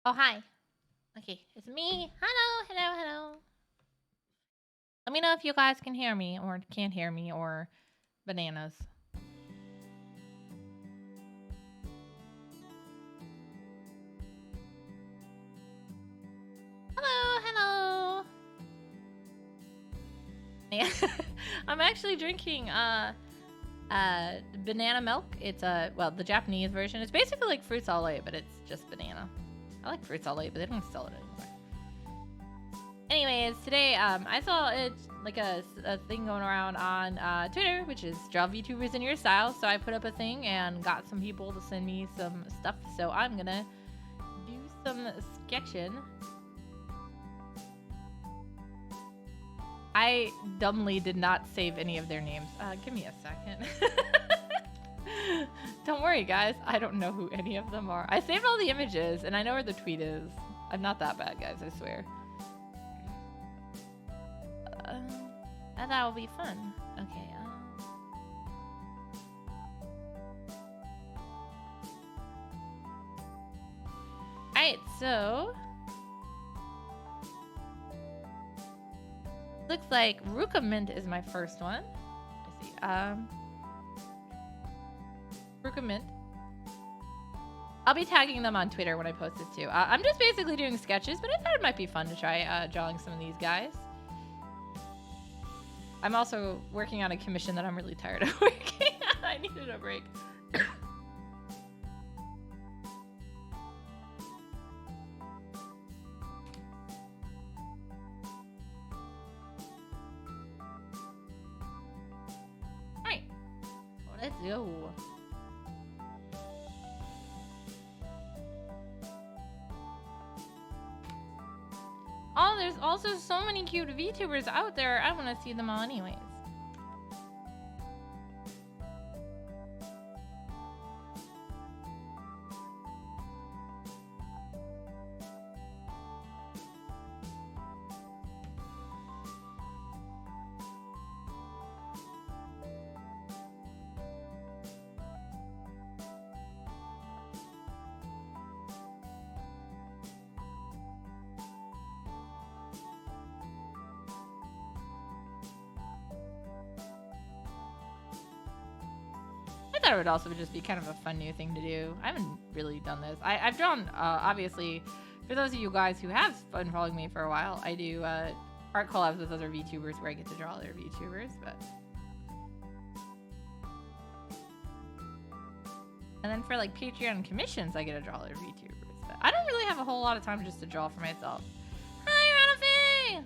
Oh, hi. Okay, it's me. Hello, hello, hello. Let me know if you guys can hear me or can't hear me or bananas. Hello, hello. I'm actually drinking banana milk. It's well, the Japanese version. It's basically like fruits all lait, but it's just banana. I like fruits all lait, but they don't sell it anymore. Anyways, today I saw it like a thing going around on Twitter, which is draw VTubers in your style. So I put up a thing and got some people to send me some stuff. So I'm gonna do some sketching. I dumbly did not save any of their names. Give me a second. Don't worry, guys. I don't know who any of them are. I saved all the images, and I know where the tweet is. I'm not that bad, guys. I swear. That will be fun. Okay. Alright, so looks like Ruka Mint is my first one. Let's see. Ruka Mint. I'll be tagging them on Twitter when I post this too. I'm just basically doing sketches, but I thought it might be fun to try drawing some of these guys. I'm also working on a commission that I'm really tired of working on. I needed a break. Alright. Well, let's go. Oh, there's also so many cute VTubers out there. I want to see them all anyways. I thought it would also just be kind of a fun new thing to do. I haven't really done this. I've drawn, obviously, for those of you guys who have been following me for a while, I do art collabs with other VTubers where I get to draw other VTubers, but... And then for like Patreon commissions, I get to draw other VTubers, but I don't really have a whole lot of time just to draw for myself. Hi, Ranafe!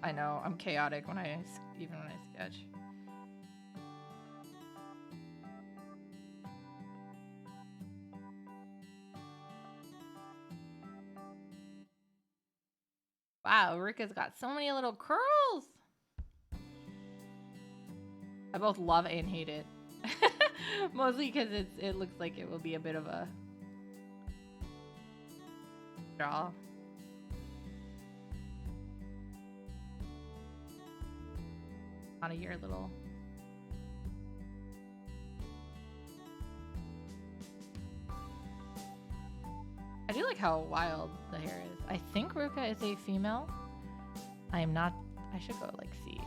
I know, I'm chaotic even when I sketch. Wow, Rika's got so many little curls! I both love and hate it. Mostly because it looks like it will be a bit of a draw. Out of your little. I do like how wild the hair is. I think Ruka is a female. I am not. I should go like see.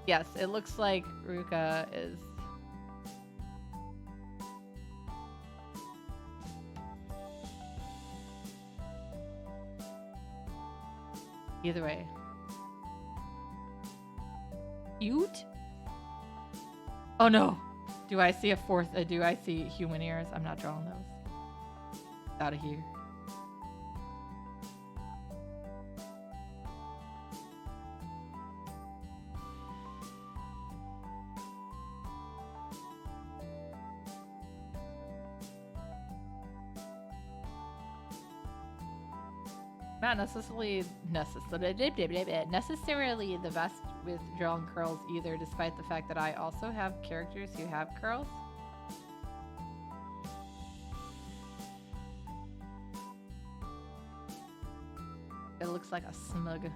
Yes, it looks like Ruka is. Either way. Cute? Oh no! Do I see a fourth? Do I see human ears? I'm not drawing those. Out of here. Not necessarily the best with drawing curls either, despite the fact that I also have characters who have curls. It looks like a smug.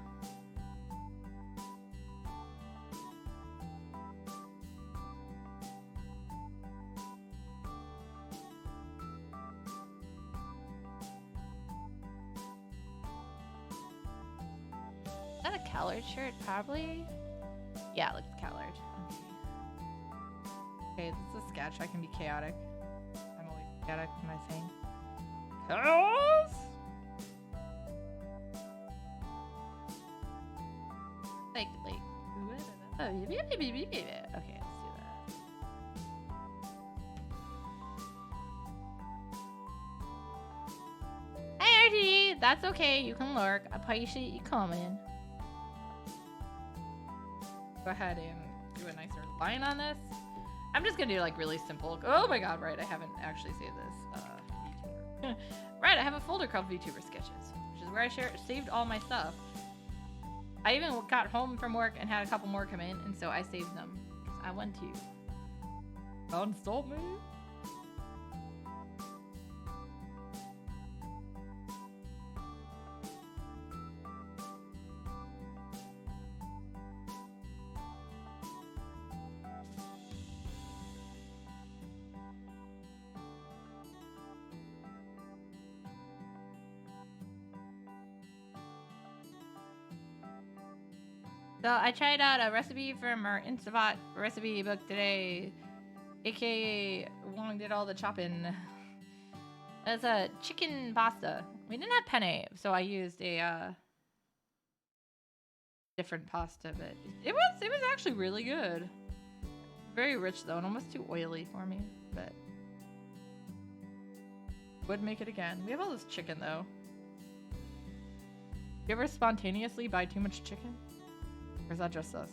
Is that a collared shirt? Probably. Yeah, it looks collared. Okay, this is a sketch. I can be chaotic. I'm always chaotic. Am I saying? Curls? Like. Okay, let's do that. Hey, RT! That's okay. You can lurk. I appreciate you coming. Go ahead and do a nicer line on this. I'm just gonna do like really simple. Oh my god, right, I haven't actually saved this. VTuber. Right, I have a folder called Vtuber Sketches, which is where I saved all my stuff. I even got home from work and had a couple more come in, and so I saved them. Because I want to. Consult me. So I tried out a recipe from our Instabot recipe book today, aka Wong did all the chopping. It's a chicken pasta. We didn't have penne, so I used a different pasta, but it was actually really good. Very rich though, and almost too oily for me, but would make it again. We have all this chicken though. You ever spontaneously buy too much chicken? Or is that just us?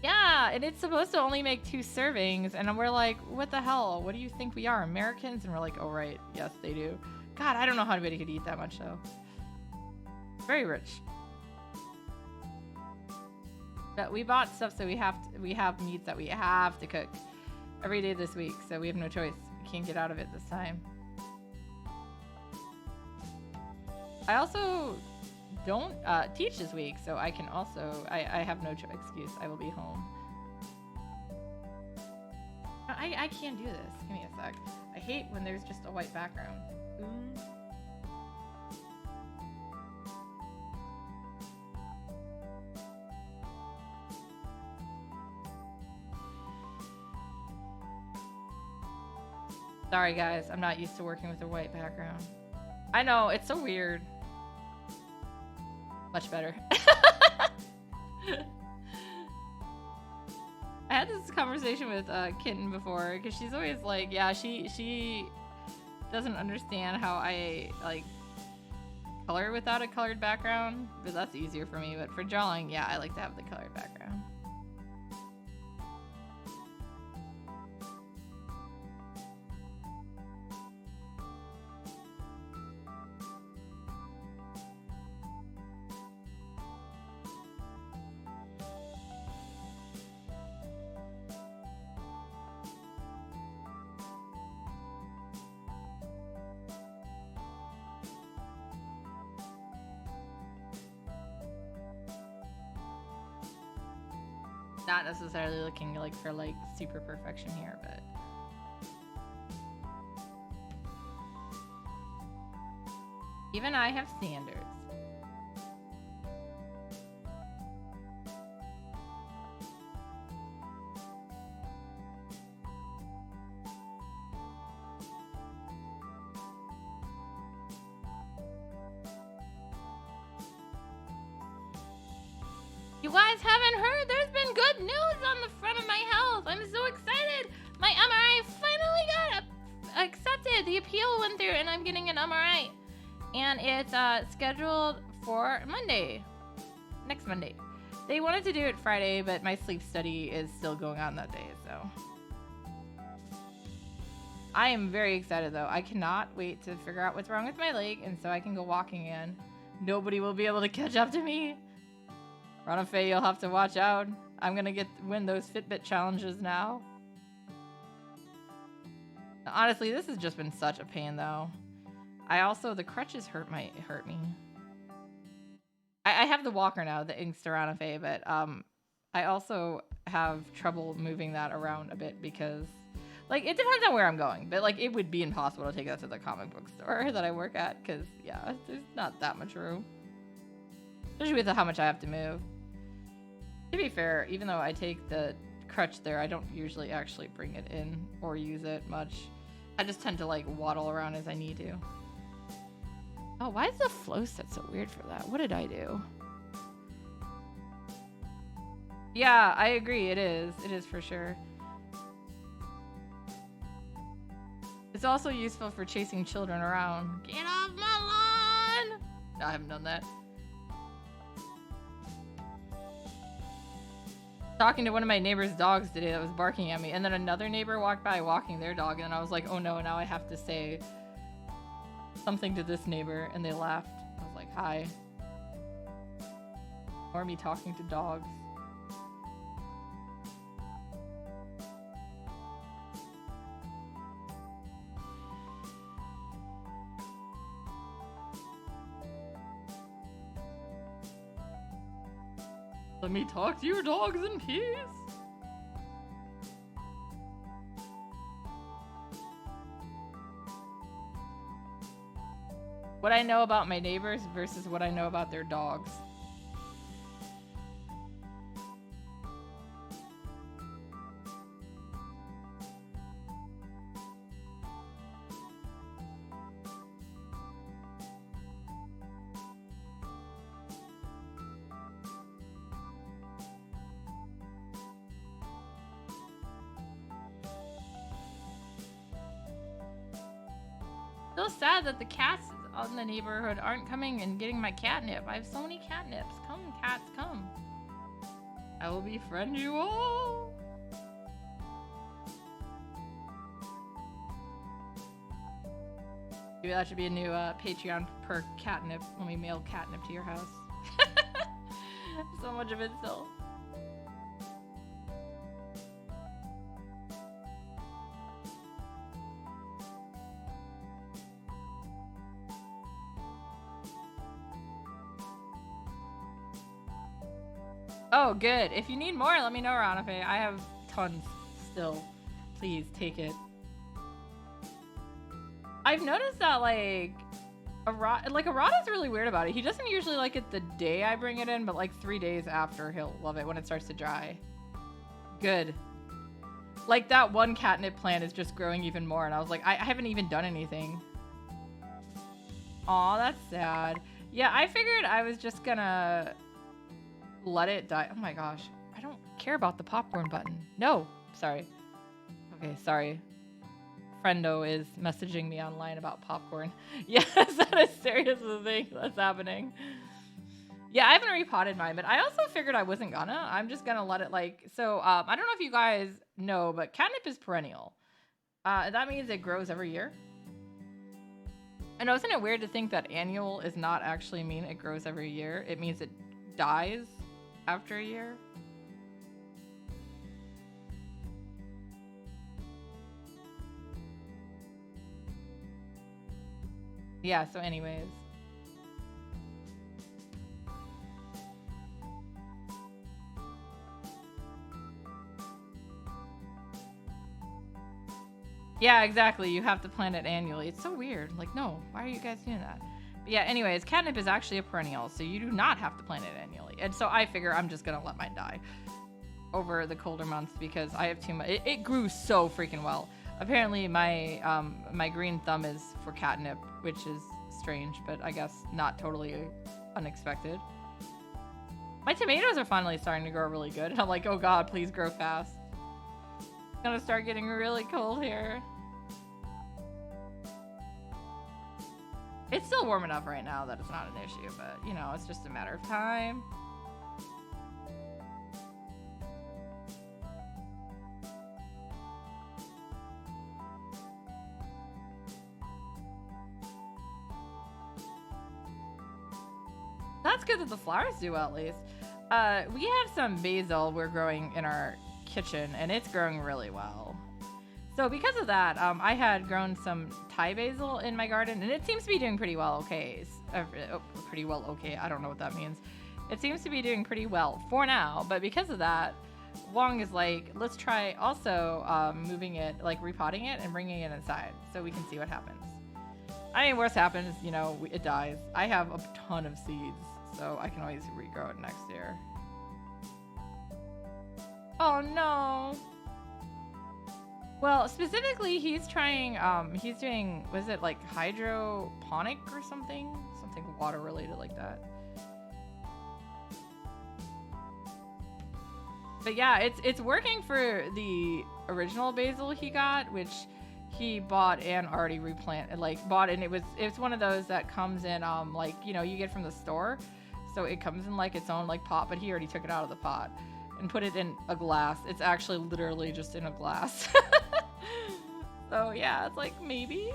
Yeah, and it's supposed to only make 2 servings, and we're like, what the hell? What do you think we are, Americans? And we're like, oh right, yes they do. God, I don't know how anybody could eat that much though. Very rich. But we bought stuff, so we have meats that we have to cook every day this week, so we have no choice. We can't get out of it this time. I also don't teach this week, so I can also I have no excuse. I will be home. I can't do this. Give me a sec. I hate when there's just a white background. Ooh. Sorry guys, I'm not used to working with a white background. I know, it's so weird. Much better. I had this conversation with Kitten before, because she's always like, yeah, she doesn't understand how I like color without a colored background, but that's easier for me. But for drawing, yeah, I like to have the colored background. Not necessarily looking like for like super perfection here, but even I have standards. You guys haven't heard? There's been good news on the front of my house. I'm so excited. My MRI finally got accepted. The appeal went through and I'm getting an MRI. And it's scheduled for Monday. Next Monday. They wanted to do it Friday, but my sleep study is still going on that day, so. I am very excited though. I cannot wait to figure out what's wrong with my leg and so I can go walking again. Nobody will be able to catch up to me. Ranafe, you'll have to watch out. I'm gonna win those Fitbit challenges now. Honestly, this has just been such a pain though. The crutches hurt me. I have the walker now, the Inksteranafe, but I also have trouble moving that around a bit because, like, it depends on where I'm going, but like it would be impossible to take that to the comic book store that I work at because, yeah, there's not that much room. Especially with how much I have to move. To be fair, even though I take the crutch there, I don't usually actually bring it in or use it much. I just tend to like waddle around as I need to. Oh, why is the flow set so weird for that? What did I do? Yeah, I agree. It is. It is for sure. It's also useful for chasing children around. Get off my lawn! No, I haven't done that. Talking to one of my neighbor's dogs today that was barking at me, and then another neighbor walked by walking their dog, and I was like, oh no, now I have to say something to this neighbor, and they laughed. I was like, hi. Or me talking to dogs. Let me talk to your dogs in peace. What I know about my neighbors versus what I know about their dogs. So sad that the cats in the neighborhood aren't coming and getting my catnip. I have so many catnips. Come, cats, come. I will befriend you all. Maybe that should be a new Patreon per catnip when we mail catnip to your house. So much of it still. Oh, good. If you need more, let me know, Ranafe. I have tons still. Please take it. I've noticed that, like, Arata's really weird about it. He doesn't usually like it the day I bring it in, but like 3 days after, he'll love it when it starts to dry. Good. Like, that one catnip plant is just growing even more, and I was like, I haven't even done anything. Aw, that's sad. Yeah, I figured I was just gonna let it die. Oh my gosh. I don't care about the popcorn button. No. Sorry. Okay, sorry. Friendo is messaging me online about popcorn. Yes, that is seriously the thing that's happening. Yeah, I haven't repotted mine, but I also figured I wasn't gonna. I'm just gonna let it like... So, I don't know if you guys know, but catnip is perennial. That means it grows every year. I know, isn't it weird to think that annual is not actually mean it grows every year? It means it dies after a year. Yeah, so anyways. Yeah, exactly. You have to plant it annually. It's so weird. Like, no, why are you guys doing that? But yeah, anyways, catnip is actually a perennial, so you do not have to plant it annually. And so I figure I'm just gonna let mine die over the colder months because I have too much. It grew so freaking well. Apparently, my green thumb is for catnip, which is strange, but I guess not totally unexpected. My tomatoes are finally starting to grow really good. I'm like, oh god, please grow fast. It's gonna start getting really cold here. It's still warm enough right now that it's not an issue, but you know, it's just a matter of time. That's good that the flowers do well, at least. We have some basil we're growing in our kitchen, and it's growing really well. So because of that, I had grown some Thai basil in my garden, and it seems to be doing pretty well. Okay, pretty well. Okay, I don't know what that means. It seems to be doing pretty well for now, but because of that, Wong is like, let's try also moving it, like repotting it and bringing it inside so we can see what happens. I mean, worst happens, you know, it dies. I have a ton of seeds, so I can always regrow it next year. Oh no. Well, specifically, he's trying, he's doing, was it like hydroponic or something? Something water related like that. But yeah, it's working for the original basil he got, which he bought and already replanted, like bought, and it's one of those that comes in, like, you know, you get from the store. So it comes in like its own like pot, but he already took it out of the pot and put it in a glass. It's actually literally just in a glass. So yeah, it's like maybe.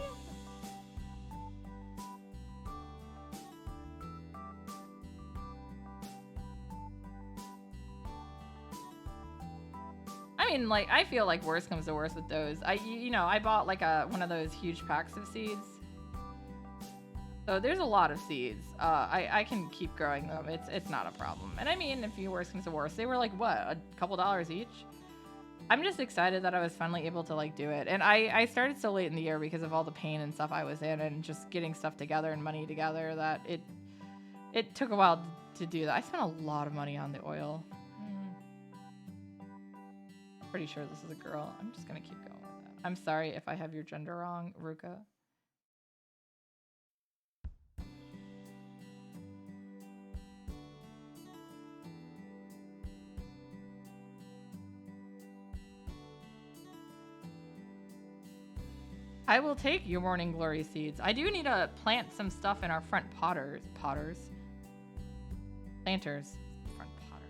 I mean, like, I feel like worst comes to worst with those. You know, I bought like one of those huge packs of seeds. So there's a lot of seeds. I can keep growing them. It's not a problem. And I mean, if worst comes to worst, they were like, what, a couple dollars each? I'm just excited that I was finally able to like do it. And I started so late in the year because of all the pain and stuff I was in and just getting stuff together and money together that it took a while to do that. I spent a lot of money on the oil. Pretty sure this is a girl. I'm just gonna keep going with that. I'm sorry if I have your gender wrong, Ruka. I will take your morning glory seeds. I do need to plant some stuff in our front planters. Front potter.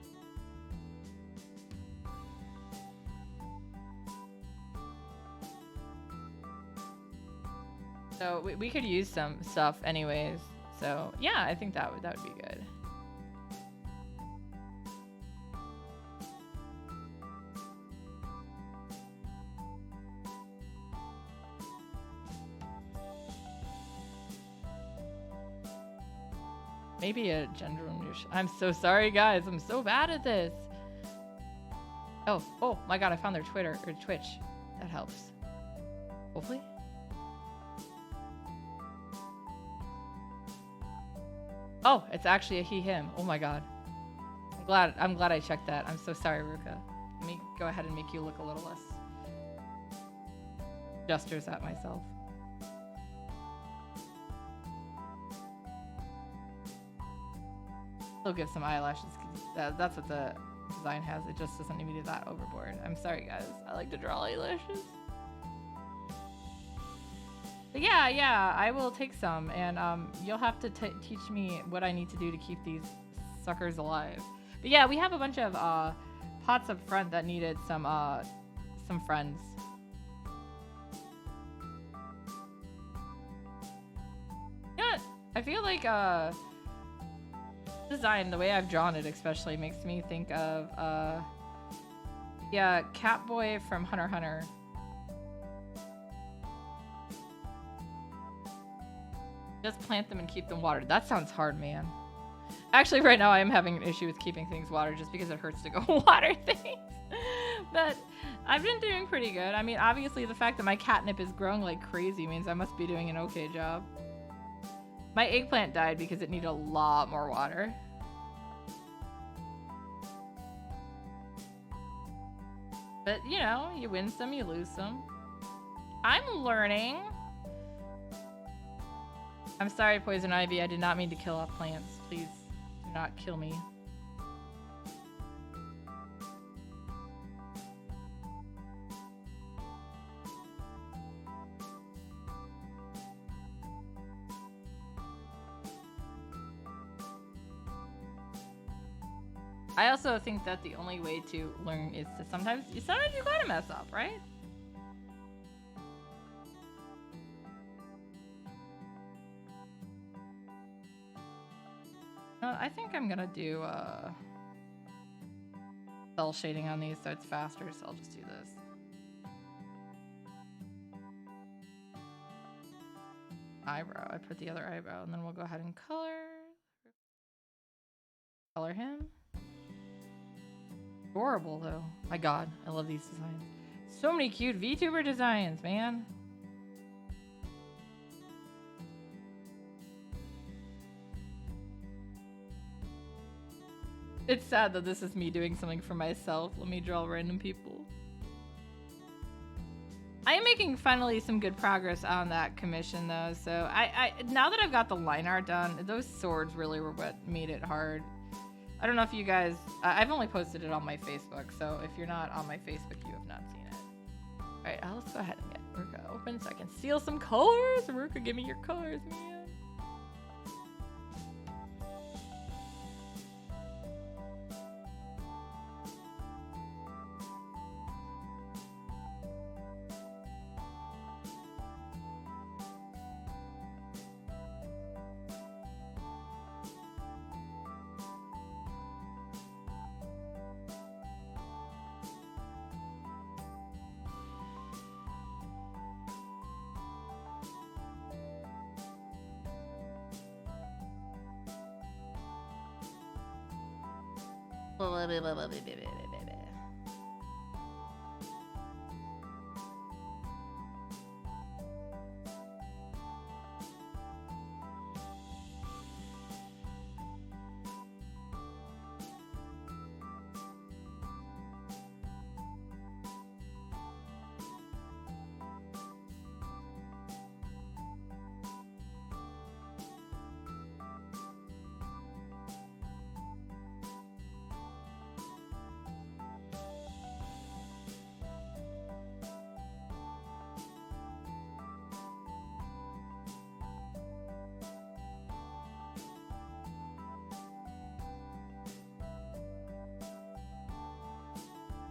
So we could use some stuff anyways. So yeah, I think that would be good. Maybe a gender neutral. I'm so sorry, guys. I'm so bad at this. Oh my god! I found their Twitter or Twitch. That helps. Hopefully. Oh, it's actually a he/him. Oh my god. I'm glad I checked that. I'm so sorry, Ruka. Let me go ahead and make you look a little less gestures at myself. Still give some eyelashes. That's what the design has. It just doesn't need me to do that overboard. I'm sorry, guys. I like to draw eyelashes. But yeah, I will take some, and you'll have to teach me what I need to do to keep these suckers alive. But yeah, we have a bunch of pots up front that needed some friends. You know what? I feel like design, the way I've drawn it especially, makes me think of yeah, Catboy from Hunter x Hunter. Just plant them and keep them watered. That sounds hard, man. Actually, right now I am having an issue with keeping things watered just because it hurts to go water things. But I've been doing pretty good. I mean, obviously the fact that my catnip is growing like crazy means I must be doing an okay job. My eggplant died because it needed a lot more water. But, you know, you win some, you lose some. I'm learning. I'm sorry, Poison Ivy. I did not mean to kill off plants. Please do not kill me. I also think that the only way to learn is to sometimes you gotta mess up, right? I think I'm gonna do cell shading on these so it's faster, so I'll just do this. Eyebrow. I put the other eyebrow, and then we'll go ahead and color him. Adorable though. My god, I love these designs. So many cute VTuber designs, man. It's sad that this is me doing something for myself. Let me draw random people. I am making finally some good progress on that commission though, so I now that I've got the line art done, those swords really were what made it hard. I don't know if you guys, I've only posted it on my Facebook, so if you're not on my Facebook, you have not seen it. All right, let's go ahead and get Ruka open so I can seal some colors. Ruka, give me your colors, man.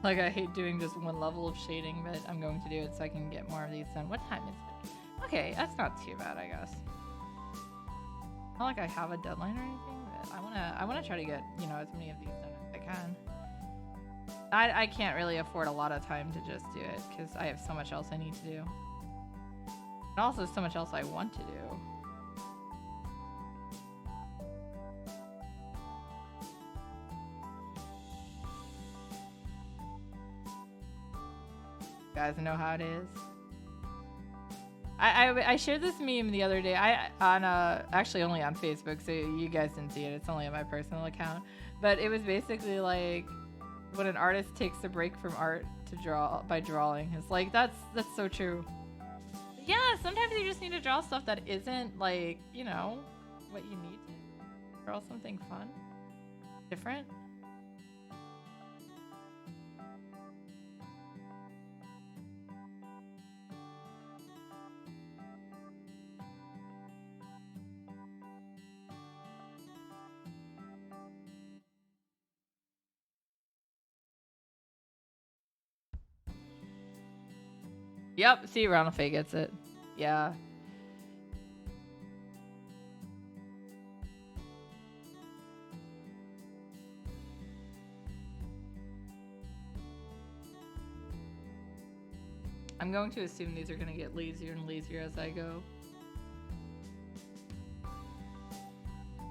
Like, I hate doing just one level of shading, but I'm going to do it so I can get more of these done. What time is it? Okay, that's not too bad, I guess. Not like I have a deadline or anything, but I wanna try to get, you know, as many of these done as I can. I can't really afford a lot of time to just do it, because I have so much else I need to do. And also so much else I want to do. You guys know how it is. I shared this meme the other day. Actually only on Facebook, so you guys didn't see it. It's only on my personal account. But it was basically like when an artist takes a break from art to draw by drawing. It's like that's so true. Yeah, sometimes you just need to draw stuff that isn't like, you know, what you need to draw something fun, different. Yep, see, Ronalfe gets it. Yeah. I'm going to assume these are going to get lazier and lazier as I go.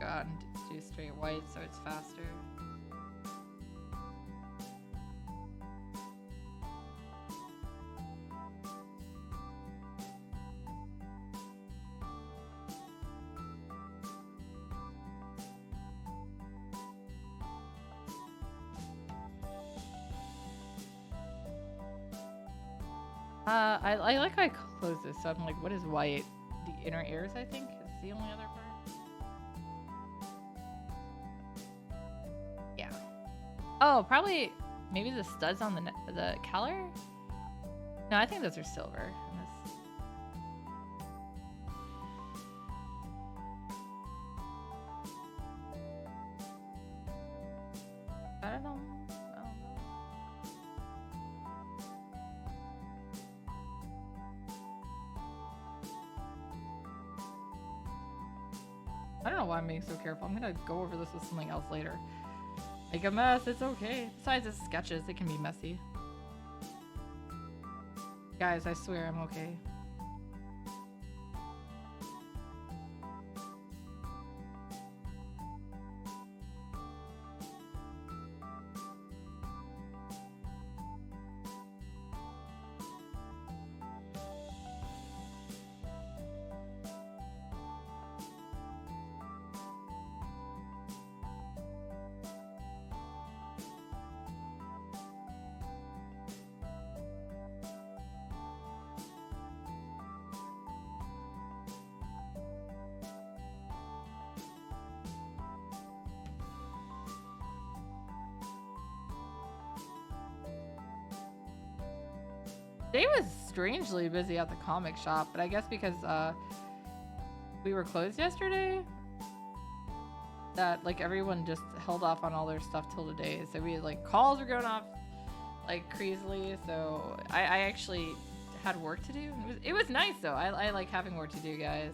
God, do straight white so it's faster. I like how I close this, so I'm like, what is white? The inner ears, I think, is the only other part. Yeah. Oh, probably maybe the studs on the collar? No, I think those are silver. I don't know. I don't know why I'm being so careful. I'm gonna go over this with something else later. Make a mess, it's okay. Besides, it's sketches, it can be messy. Guys, I swear I'm okay. Today was strangely busy at the comic shop, but I guess because we were closed yesterday, that like everyone just held off on all their stuff till today. So we like calls were going off like crazily. So I actually had work to do. It was nice though. I like having work to do, guys.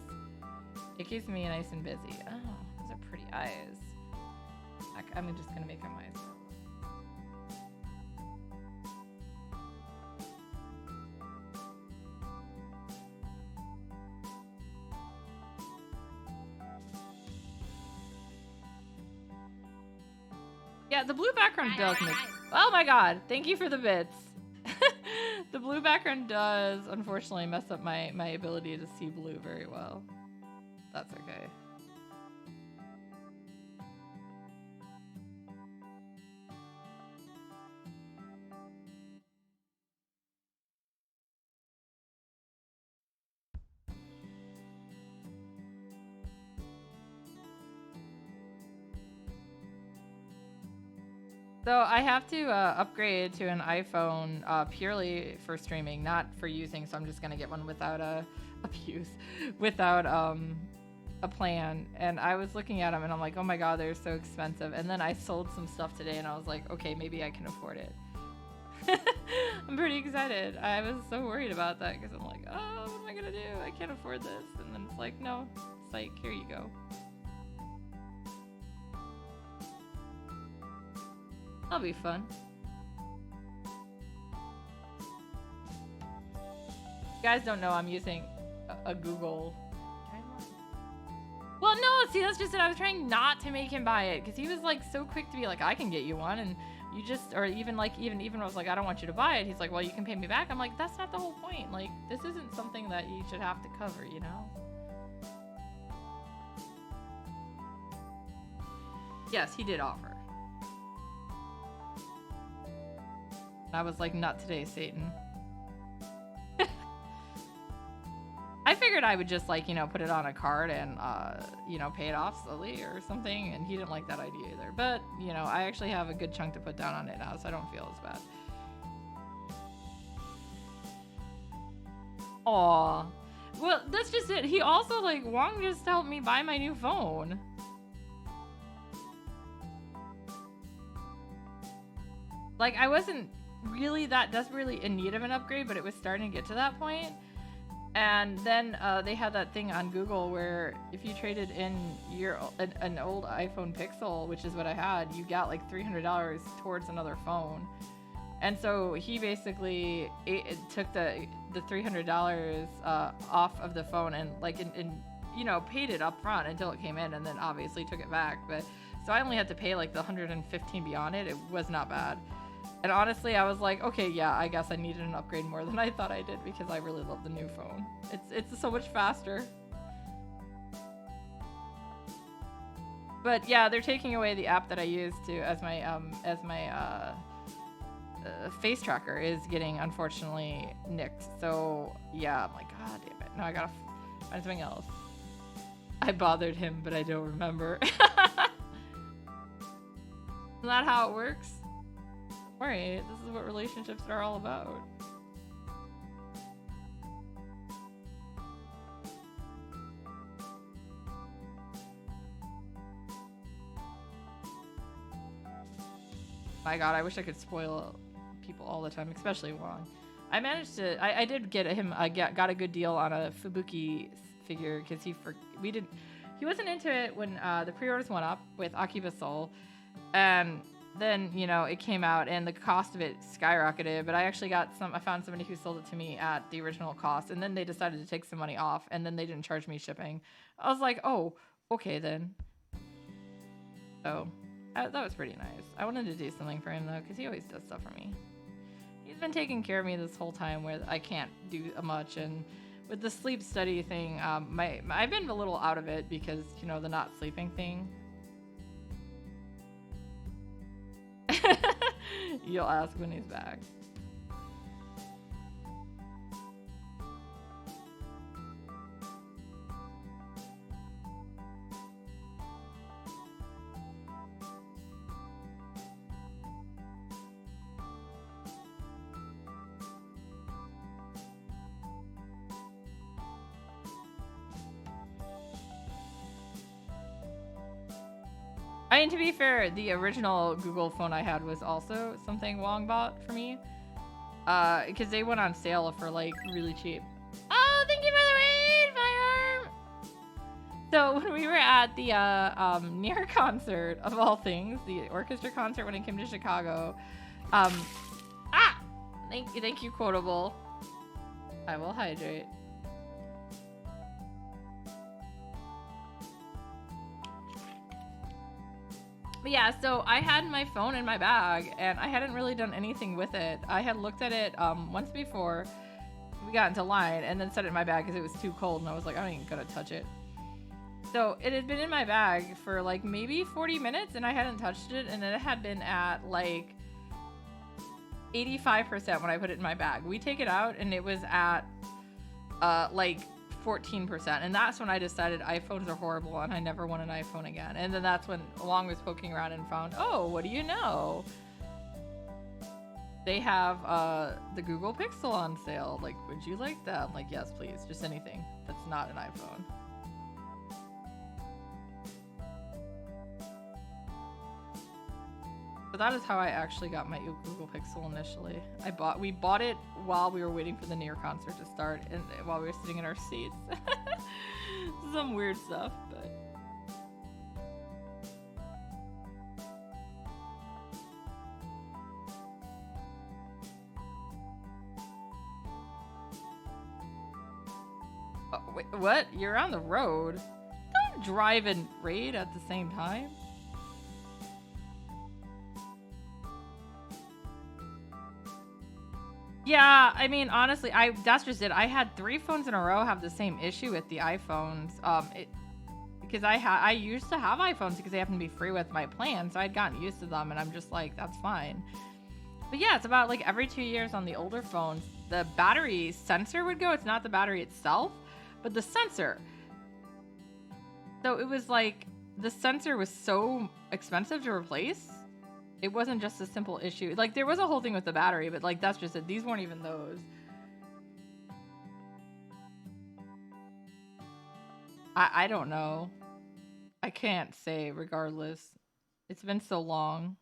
It keeps me nice and busy. Oh, those are pretty eyes. I'm just gonna make them eyes. Yeah, the blue background does make... Oh my god, thank you for the bits. The blue background does, unfortunately, mess up my ability to see blue very well. That's okay. So I have to upgrade to an iPhone purely for streaming, not for using. So I'm just gonna get one without without a plan. And I was looking at them and I'm like, oh my god, they're so expensive. And then I sold some stuff today and I was like, okay, maybe I can afford it. I'm pretty excited. I was so worried about that because I'm like, oh, what am I gonna do? I can't afford this. And then it's like, no, it's like, here you go. That'll be fun. You guys don't know I'm using a Google. Well, no, see, that's just it. I was trying not to make him buy it because he was like so quick to be like, I can get you one, and you just, or even like, even I was like, I don't want you to buy it. He's like, well, you can pay me back. I'm like, that's not the whole point. Like, this isn't something that you should have to cover, you know? Yes, he did offer. I was like, not today, Satan. I figured I would just like, you know, put it on a card and, you know, pay it off slowly or something. And he didn't like that idea either. But, you know, I actually have a good chunk to put down on it now, so I don't feel as bad. Aw. Well, that's just it. He also, like, Wong just helped me buy my new phone. Like, I wasn't really that desperately in need of an upgrade, but it was starting to get to that point. And then they had that thing on Google where if you traded in an old iPhone Pixel, which is what I had, you got like $300 towards another phone. And so he basically took the $300 off of the phone and like you know, paid it up front until it came in, and then obviously took it back. But so I only had to pay like the $115 beyond it. It was not bad. And honestly, I was like, okay, yeah, I guess I needed an upgrade more than I thought I did because I really love the new phone. It's so much faster. But yeah, they're taking away the app that I used to as my face tracker is getting unfortunately nicked. So yeah, I'm like, God damn it. Now I gotta find something else. I bothered him, but I don't remember. Isn't that how it works? Don't worry, this is what relationships are all about. My God, I wish I could spoil people all the time, especially Wong. I managed to. I did get him. Got a good deal on a Fubuki figure because he wasn't into it when the pre-orders went up with Akiba Soul, and then it came out and the cost of it skyrocketed. But I actually I found somebody who sold it to me at the original cost, and then they decided to take some money off, and then they didn't charge me shipping. I was like, oh, okay then. So. That was pretty nice. I wanted to do something for him though, because he always does stuff for me. He's been taking care of me this whole time where I can't do much, and with the sleep study thing, I've been a little out of it because the not sleeping thing. You'll ask when he's back. I mean, to be fair, the original Google phone I had was also something Wong bought for me. Because they went on sale for like really cheap. Oh, thank you for the raid, Fire! So when we were at the Near concert, of all things, the orchestra concert when it came to Chicago, thank you, Quotable. I will hydrate. But yeah, so I had my phone in my bag, and I hadn't really done anything with it. I had looked at it once before we got into line, and then set it in my bag because it was too cold, and I was like, I ain't gonna touch it. So it had been in my bag for like maybe 40 minutes, and I hadn't touched it, and it had been at like 85% when I put it in my bag. We take it out, and it was at like 14%, and that's when I decided iPhones are horrible and I never want an iPhone again. And then that's when Long was poking around and found, oh, what do you know? They have the Google Pixel on sale. Like, would you like that? I'm like, yes, please. Just anything that's not an iPhone. But that is how I actually got my Google Pixel initially. We bought it while we were waiting for the Near concert to start, and while we were sitting in our seats. Some weird stuff, but. Oh, wait, what? You're on the road? Don't drive and raid at the same time. Yeah, I mean, honestly, that's just it. I had 3 phones in a row have the same issue with the iPhones. Because I used to have iPhones because they happen to be free with my plan, so I'd gotten used to them, and I'm just like, that's fine. But yeah, it's about like every 2 years on the older phones, the battery sensor would go. It's not the battery itself, but the sensor. So it was like the sensor was so expensive to replace. It wasn't just a simple issue. Like, there was a whole thing with the battery, but, like, that's just it. These weren't even those. I don't know. I can't say, regardless. It's been so long.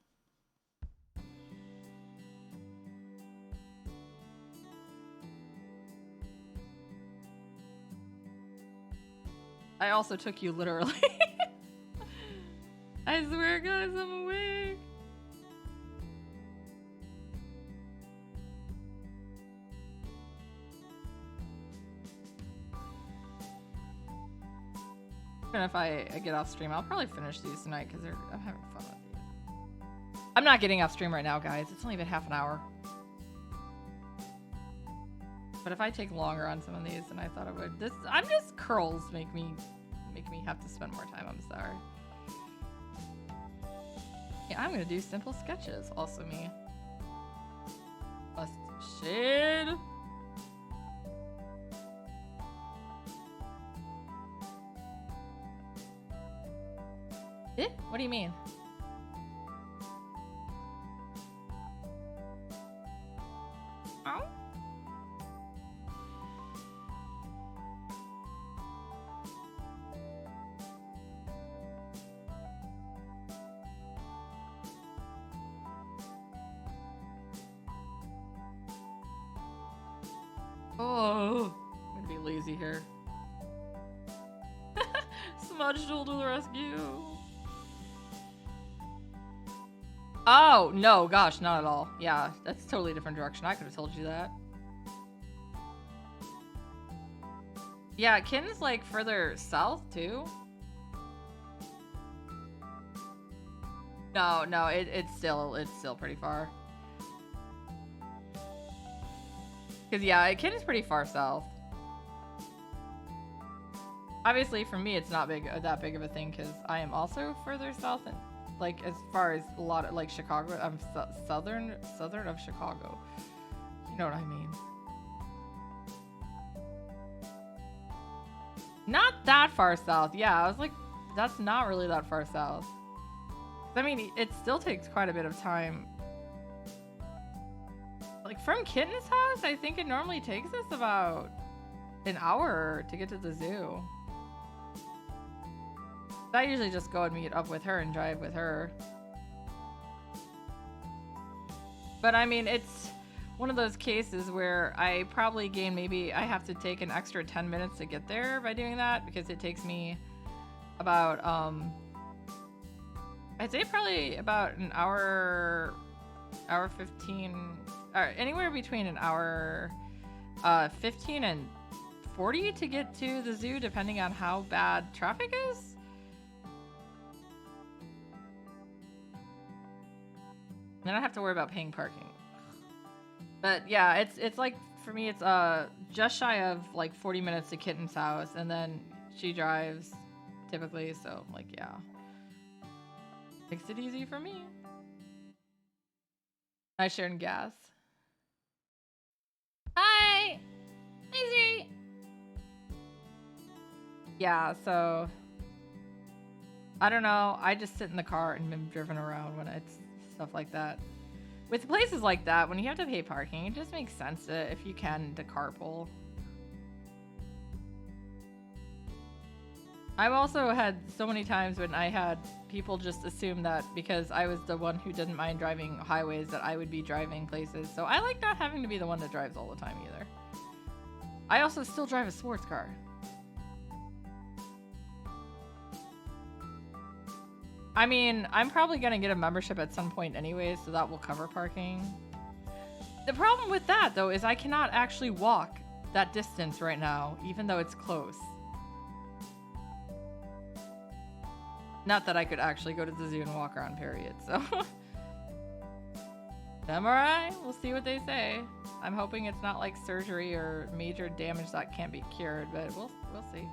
I also took you literally. I swear, guys, I'm awake. Even if I get off stream, I'll probably finish these tonight because I'm having fun with these. I'm not getting off stream right now, guys. It's only been half an hour. But if I take longer on some of these than I thought I would, I'm just curls make me have to spend more time. I'm sorry. Yeah, I'm gonna do simple sketches. Also me. Must shade. Eh? What do you mean? Oh? Oh, I'm gonna be lazy here. Smudge Duel to the rescue. Oh, no, gosh, not at all. Yeah, that's a totally different direction. I could have told you that. Yeah, Kitten's like further south too. No, it's still pretty far. Cause yeah, Kitten's pretty far south. Obviously, for me, it's not that big of a thing because I am also further south, and like as far as a lot of like Chicago, I'm southern of Chicago. You know what I mean? Not that far south. Yeah, I was like, that's not really that far south. I mean, it still takes quite a bit of time. Like from Kitten's house, I think it normally takes us about an hour to get to the zoo. I usually just go and meet up with her and drive with her. But I mean, it's one of those cases where I probably gain, maybe I have to take an extra 10 minutes to get there by doing that, because it takes me about, I'd say probably about an hour 15, or anywhere between an hour 15 and 40 to get to the zoo, depending on how bad traffic is. Then I don't have to worry about paying parking. But yeah, it's like, for me, it's just shy of like 40 minutes to Kitten's house, and then she drives typically, so like, yeah. Makes it easy for me. I shared gas. Hi! Easy! Yeah, so I don't know. I just sit in the car and been driven around when it's stuff like that. With places like that, when you have to pay parking, it just makes sense to, if you can, to carpool. I've also had so many times when I had people just assume that because I was the one who didn't mind driving highways that I would be driving places. So I like not having to be the one that drives all the time either. I also still drive a sports car. I mean, I'm probably gonna get a membership at some point anyway, so that will cover parking. The problem with that, though, is I cannot actually walk that distance right now, even though it's close. Not that I could actually go to the zoo and walk around, period, so. MRI? We'll see what they say. I'm hoping it's not like surgery or major damage that can't be cured, but we'll see.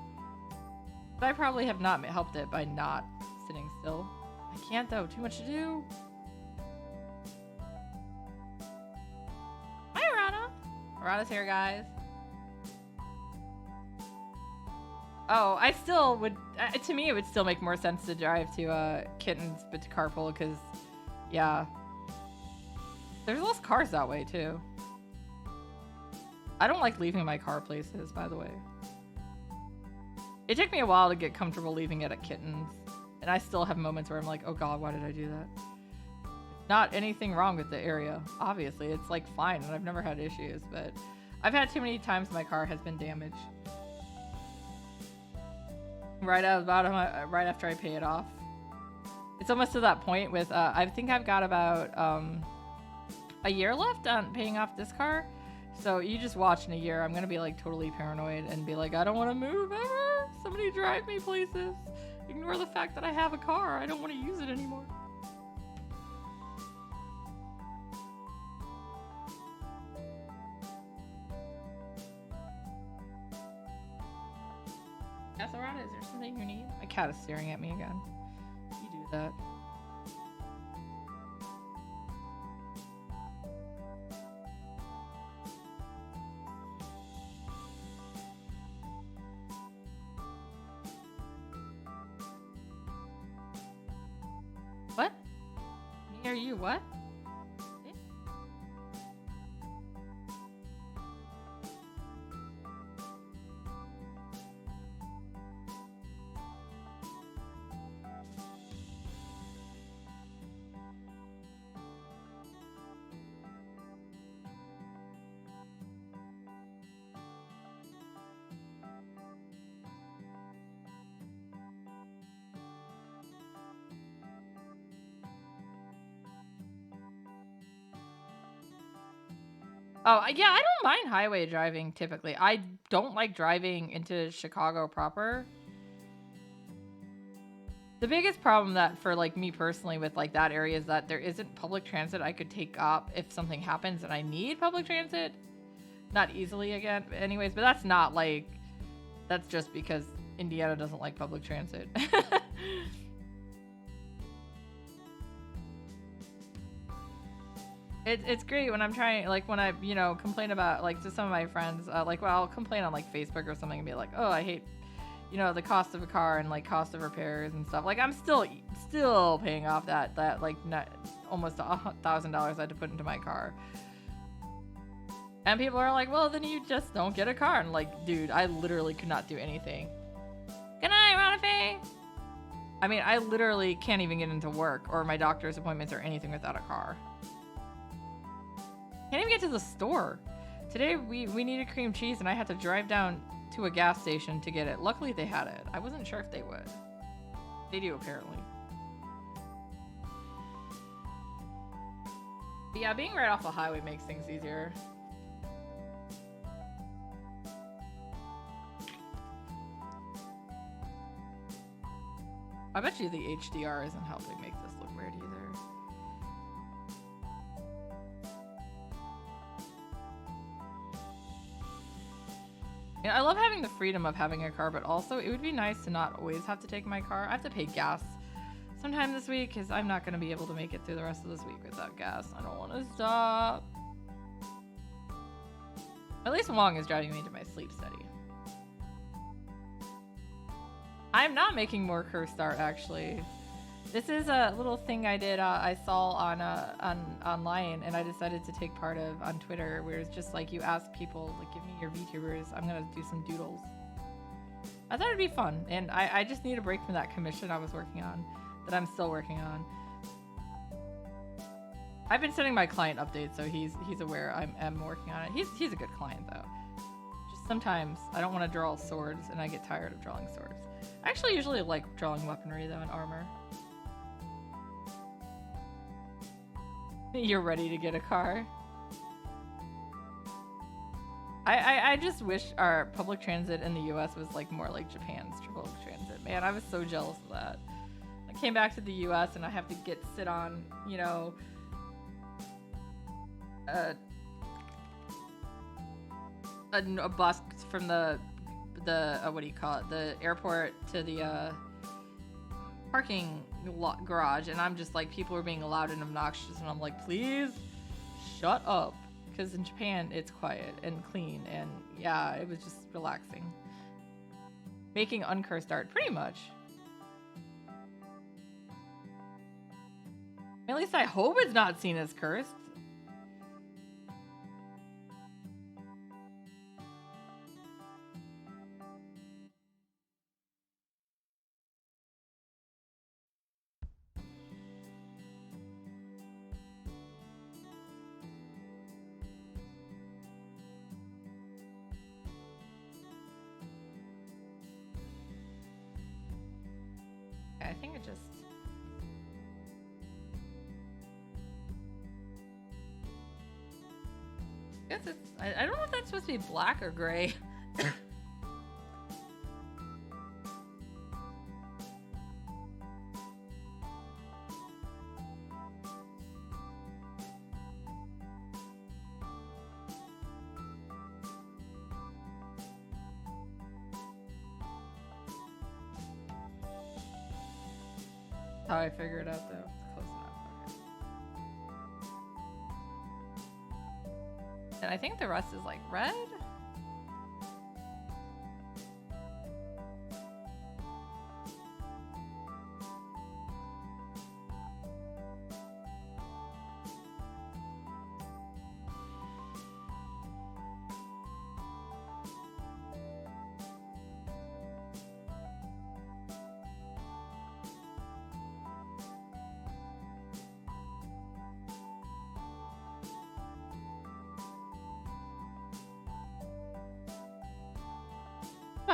But I probably have not helped it by not sitting still. I can't though, too much to do. Hi, Arana. Arana's here, guys. Oh, I still would, to me it would still make more sense to drive to Kitten's, but to carpool, because, yeah. There's less cars that way, too. I don't like leaving my car places, by the way. It took me a while to get comfortable leaving it at Kitten's. And I still have moments where I'm like, oh god, why did I do that? Not anything wrong with the area. Obviously, it's like fine, and I've never had issues, but I've had too many times my car has been damaged. Right after I pay it off. It's almost to that point with, I think I've got about a year left on paying off this car. So you just watch in a year, I'm gonna be like totally paranoid and be like, I don't want to move ever. Somebody drive me places. Ignore the fact that I have a car. I don't want to use it anymore. Yes, Arana, is there something you need? My cat is staring at me again. You do that. Hear you what? Oh, yeah, I don't mind highway driving typically. I don't like driving into Chicago proper. The biggest problem that for like me personally with like that area is that there isn't public transit I could take up if something happens and I need public transit. Not easily again, anyways, but that's not like, that's just because Indiana doesn't like public transit. It's great when I'm trying, like when I, complain about, like to some of my friends, like, well, I'll complain on like Facebook or something and be like, oh, I hate, the cost of a car and like cost of repairs and stuff. Like I'm still paying off that like almost $1,000 I had to put into my car. And people are like, well, then you just don't get a car. And like, dude, I literally could not do anything. Good night, Ranafe. I mean, I literally can't even get into work or my doctor's appointments or anything without a car. Can't even get to the store. Today we needed cream cheese and I had to drive down to a gas station to get it. Luckily they had it. I wasn't sure if they would. They do apparently. But yeah, being right off the highway makes things easier. I bet you the HDR isn't helping make this look weird either. I love having the freedom of having a car, but also it would be nice to not always have to take my car. I have to pay gas sometime this week because I'm not going to be able to make it through the rest of this week without gas. I don't want to stop. At least Wong is driving me to my sleep study. I'm not making more curse start actually. This is a little thing I did. I saw on online, and I decided to take part of on Twitter, where it's just like you ask people, like, give me your VTubers. I'm gonna do some doodles. I thought it'd be fun, and I just need a break from that commission I was working on, that I'm still working on. I've been sending my client updates, so he's aware I'm working on it. He's a good client though. Just sometimes I don't want to draw swords, and I get tired of drawing swords. I actually usually like drawing weaponry though and armor. You're ready to get a car. I just wish our public transit in the US was like more like Japan's public transit. Man, I was so jealous of that. I came back to the US and I have to sit on, a bus from the what do you call it? The airport to the parking garage, and I'm just like, people are being loud and obnoxious, and I'm like, please shut up, because in Japan it's quiet and clean, and yeah, it was just relaxing. Making uncursed art, pretty much. At least I hope it's not seen as cursed. I think it just... I guess it's... I don't know if that's supposed to be black or gray. How I figure it out though. It's close enough. Okay. And I think the rest is like red.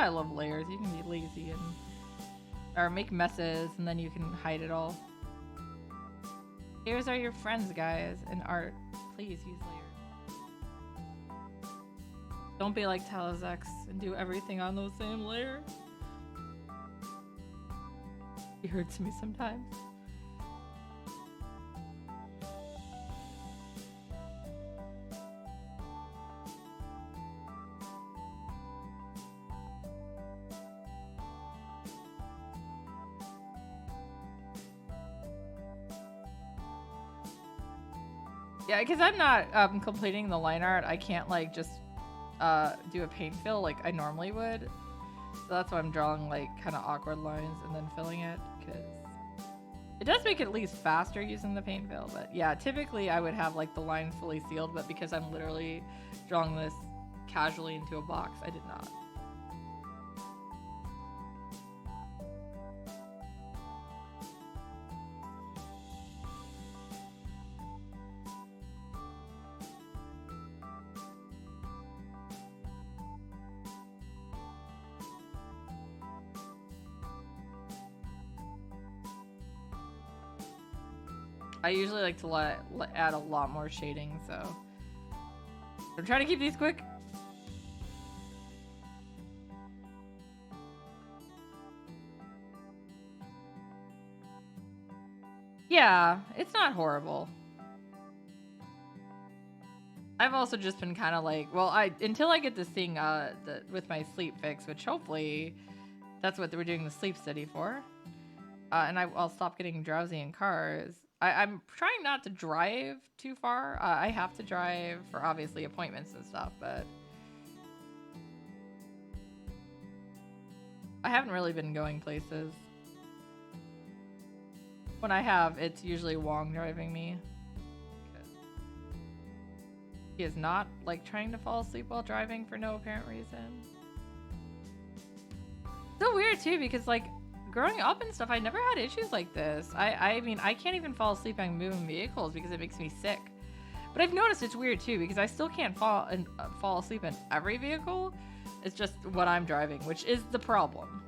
why I love layers. You can be lazy and or make messes, and then you can hide it all. Layers are your friends, guys. In art, please use layers. Don't be like Talazx and do everything on those same layers. It hurts me sometimes. Yeah, because I'm not completing the line art. I can't like just do a paint fill like I normally would. So that's why I'm drawing like kind of awkward lines and then filling it, because it does make it at least faster using the paint fill. But yeah, typically I would have like the line fully sealed, but because I'm literally drawing this casually into a box, I did not. I usually like to add a lot more shading, so I'm trying to keep these quick. Yeah, it's not horrible. I've also just been kind of like, well, until I get this thing with my sleep fix, which hopefully that's what we're doing the sleep study for, and I'll stop getting drowsy in cars. I'm trying not to drive too far. I have to drive for obviously appointments and stuff, but I haven't really been going places. When I have, it's usually Wong driving me. He is not like trying to fall asleep while driving for no apparent reason. So weird too, because like growing up and stuff, I never had issues like this. I mean, I can't even fall asleep on moving vehicles because it makes me sick. But I've noticed it's weird too, because I still can't fall asleep in every vehicle. It's just what I'm driving, which is the problem.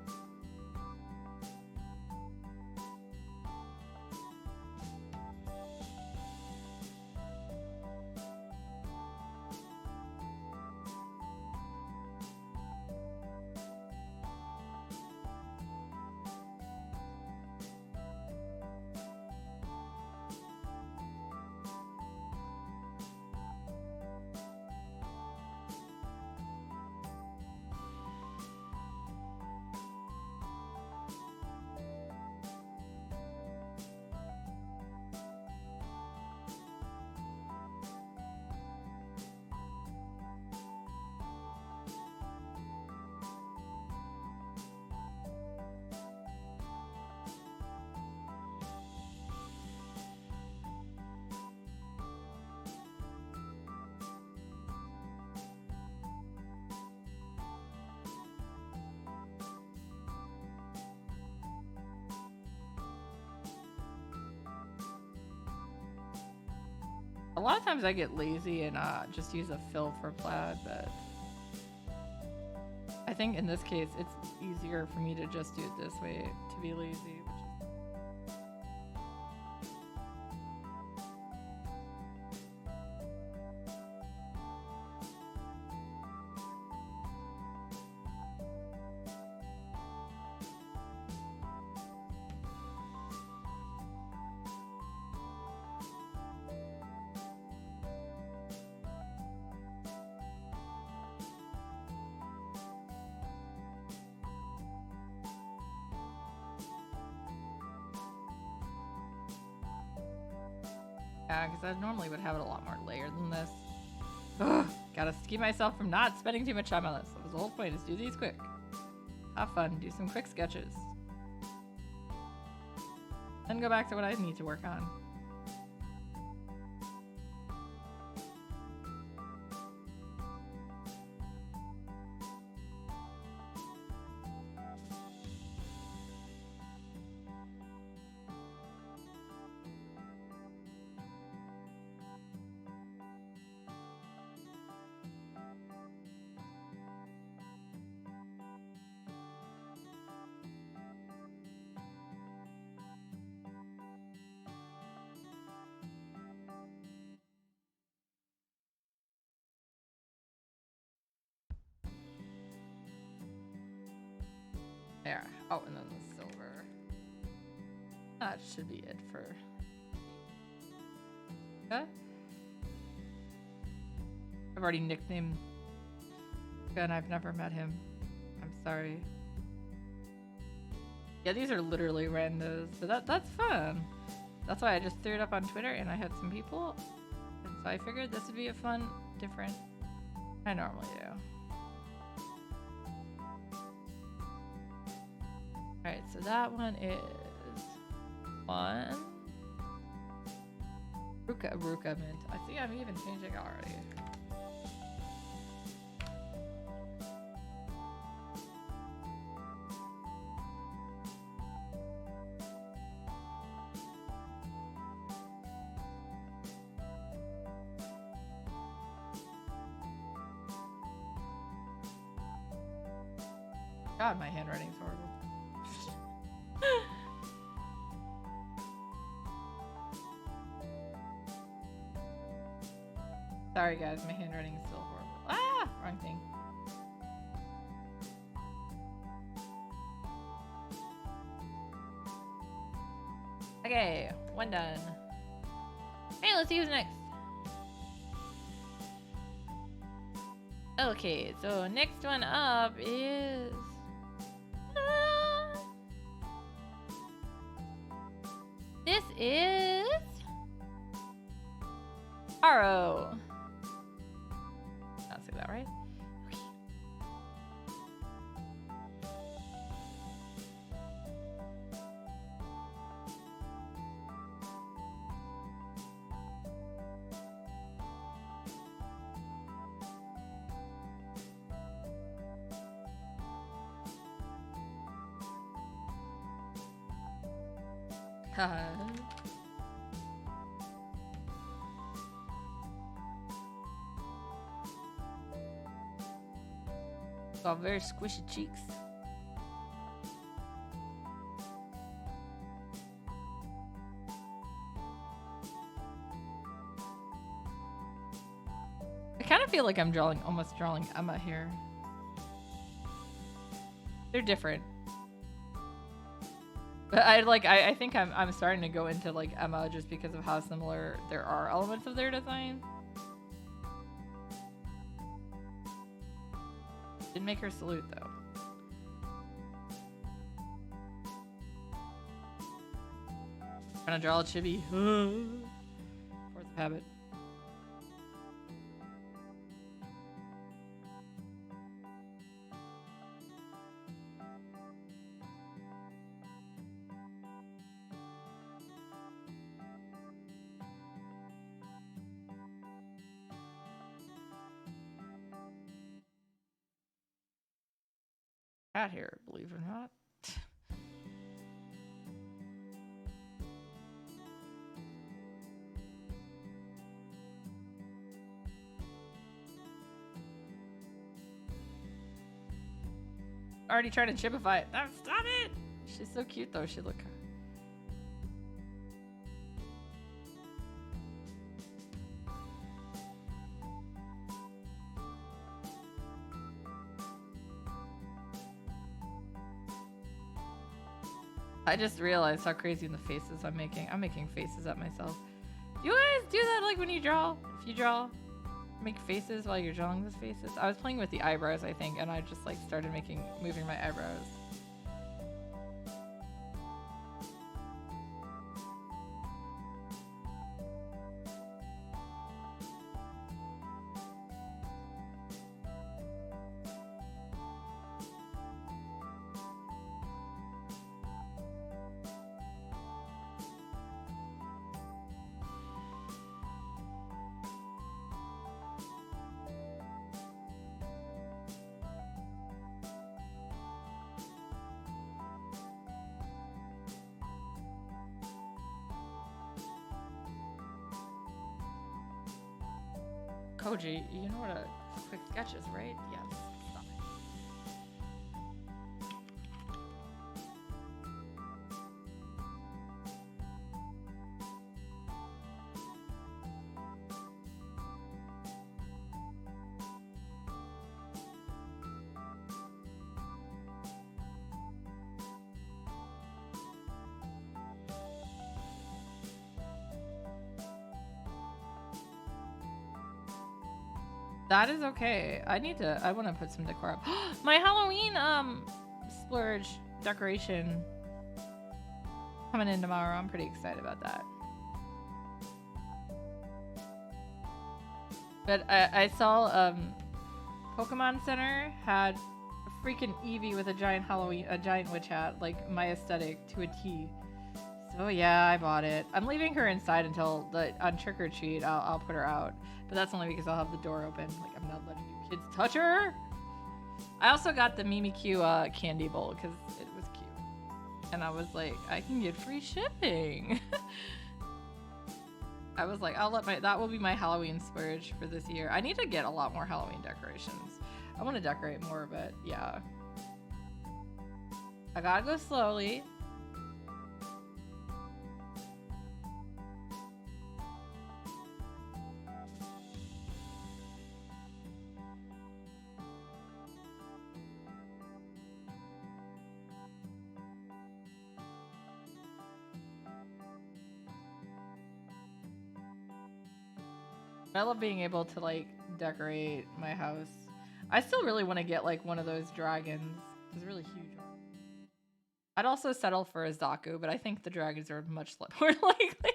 A lot of times I get lazy and just use a fill for plaid, but I think in this case it's easier for me to just do it this way to be lazy, which is yeah, because I normally would have it a lot more layered than this. Ugh, gotta keep myself from not spending too much time on this. That was the whole point, is do these quick. Have fun, do some quick sketches. Then go back to what I need to work on. Oh, and then the silver. That should be it for... Huh? I've already nicknamed... And I've never met him. I'm sorry. Yeah, these are literally randos, so that's fun. That's why I just threw it up on Twitter and I had some people. And so I figured this would be a fun, different... I normally do. Alright, so that one is... one. Ruka mint. I see I'm even changing already. God, my handwriting's horrible. Sorry guys, my handwriting is still horrible. Ah! Wrong thing. Okay, one done. Hey, let's see who's next. Okay, so next one up is... This is... Haro. I'll say that right. Okay. Got very squishy cheeks. I kind of feel like I'm almost drawing Emma here. They're different. But I think I'm starting to go into like Emma just because of how similar there are elements of their design. Didn't make her salute though. Trying to draw a chibi. Fourth habit. Cat hair, believe it or not. Already trying to chipify it. Stop it! She's so cute though. She look. I just realized how crazy in the faces I'm making. I'm making faces at myself. You guys do that like when you draw? If you draw, make faces while you're drawing those faces? I was playing with the eyebrows, I think, and I just like started moving my eyebrows. Koji, you know what a quick sketch is, right? Yes. Stop it. That is okay. I want to put some decor up. My Halloween splurge decoration coming in tomorrow. I'm pretty excited about that. But I saw Pokemon Center had a freaking Eevee with a giant witch hat, like my aesthetic to a T. So yeah, I bought it. I'm leaving her inside until on trick or treat. I'll put her out, but that's only because I'll have the door open. Like I'm not letting you kids touch her. I also got the Mimikyu candy bowl because it was cute, and I was like, I can get free shipping. I was like, that will be my Halloween splurge for this year. I need to get a lot more Halloween decorations. I want to decorate more, but yeah, I gotta go slowly. I love being able to like decorate my house. I still really want to get like one of those dragons. It's a really huge one. I'd also settle for a Zaku, but I think the dragons are much more likely.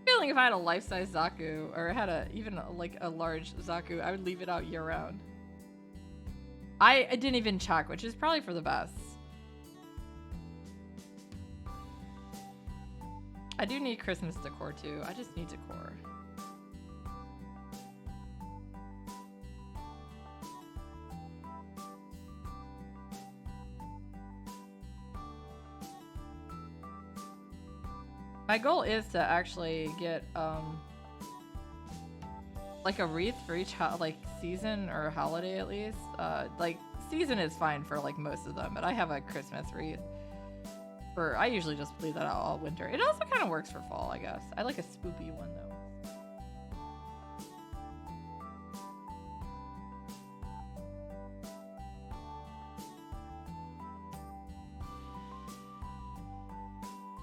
Feeling if I had a life-size Zaku or had like a large Zaku, I would leave it out year-round. I didn't even check, which is probably for the best. I do need Christmas decor too. I just need decor. My goal is to actually get like a wreath for each like season or holiday at least. Like season is fine for like most of them, but I have a Christmas wreath. I usually just leave that out all winter. It also kind of works for fall, I guess. I like a spoopy one though.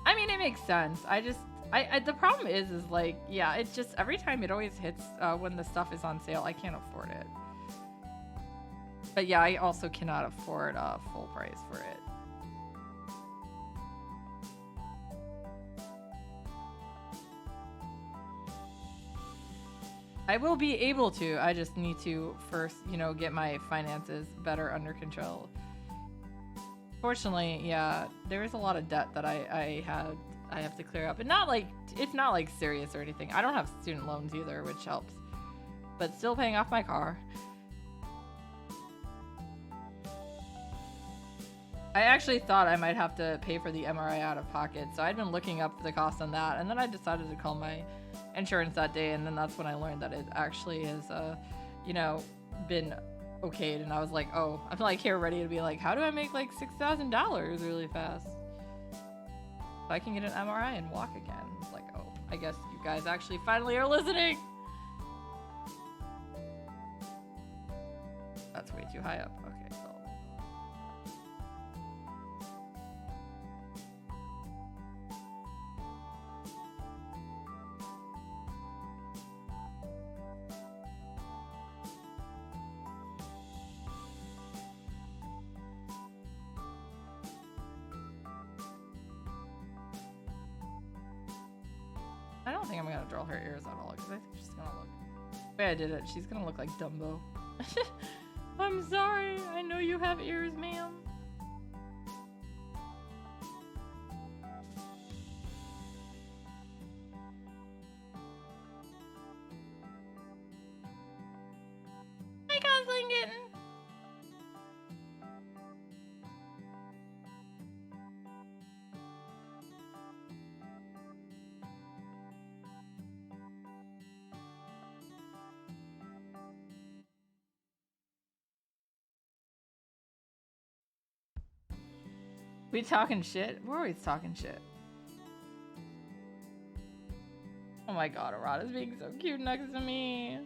I mean, it makes sense. The problem is like, yeah, it's just every time it always hits when the stuff is on sale. I can't afford it. But yeah, I also cannot afford full price for it. I will be able to. I just need to first, get my finances better under control. Fortunately, yeah, there is a lot of debt that I have to clear up. And it's not like serious or anything. I don't have student loans either, which helps. But still paying off my car. I actually thought I might have to pay for the MRI out of pocket, so I'd been looking up the cost on that, and then I decided to call my insurance that day, and then that's when I learned that it actually is, been okayed, and I was like, oh, I'm like here ready to be like, how do I make like $6,000 really fast? So I can get an MRI and walk again. It's like, oh, I guess you guys actually finally are listening. That's way too high up. Okay, so. I don't think I'm gonna draw her ears at all because I think she's gonna look. The way I did it, she's gonna look like Dumbo. I'm sorry. I know you have ears, ma'am. Hi, Gosling kitten. We talking shit? We're always talking shit. Oh my god, Arata's being so cute next to me.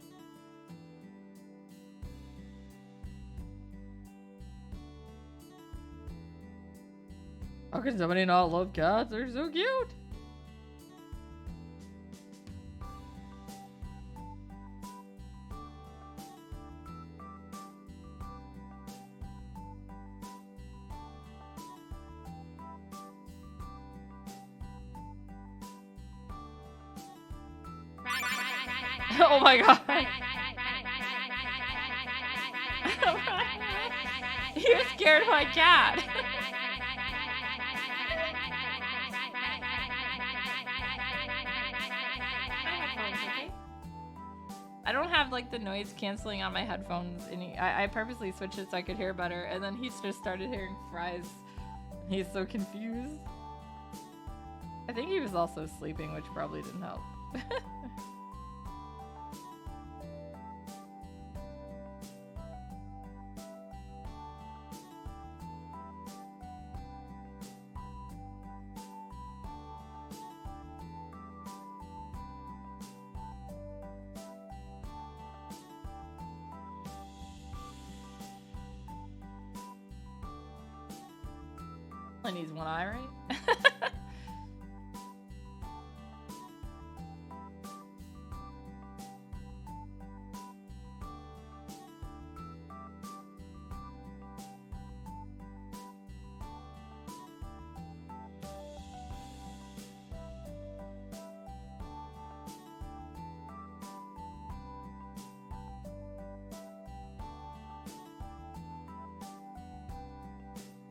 How can somebody not love cats? They're so cute. Oh my god. You scared my cat. I don't have like the noise canceling on my headphones. I purposely switched it so I could hear better, and then he just started hearing fries. He's so confused. I think he was also sleeping, which probably didn't help. And he's one eye, right?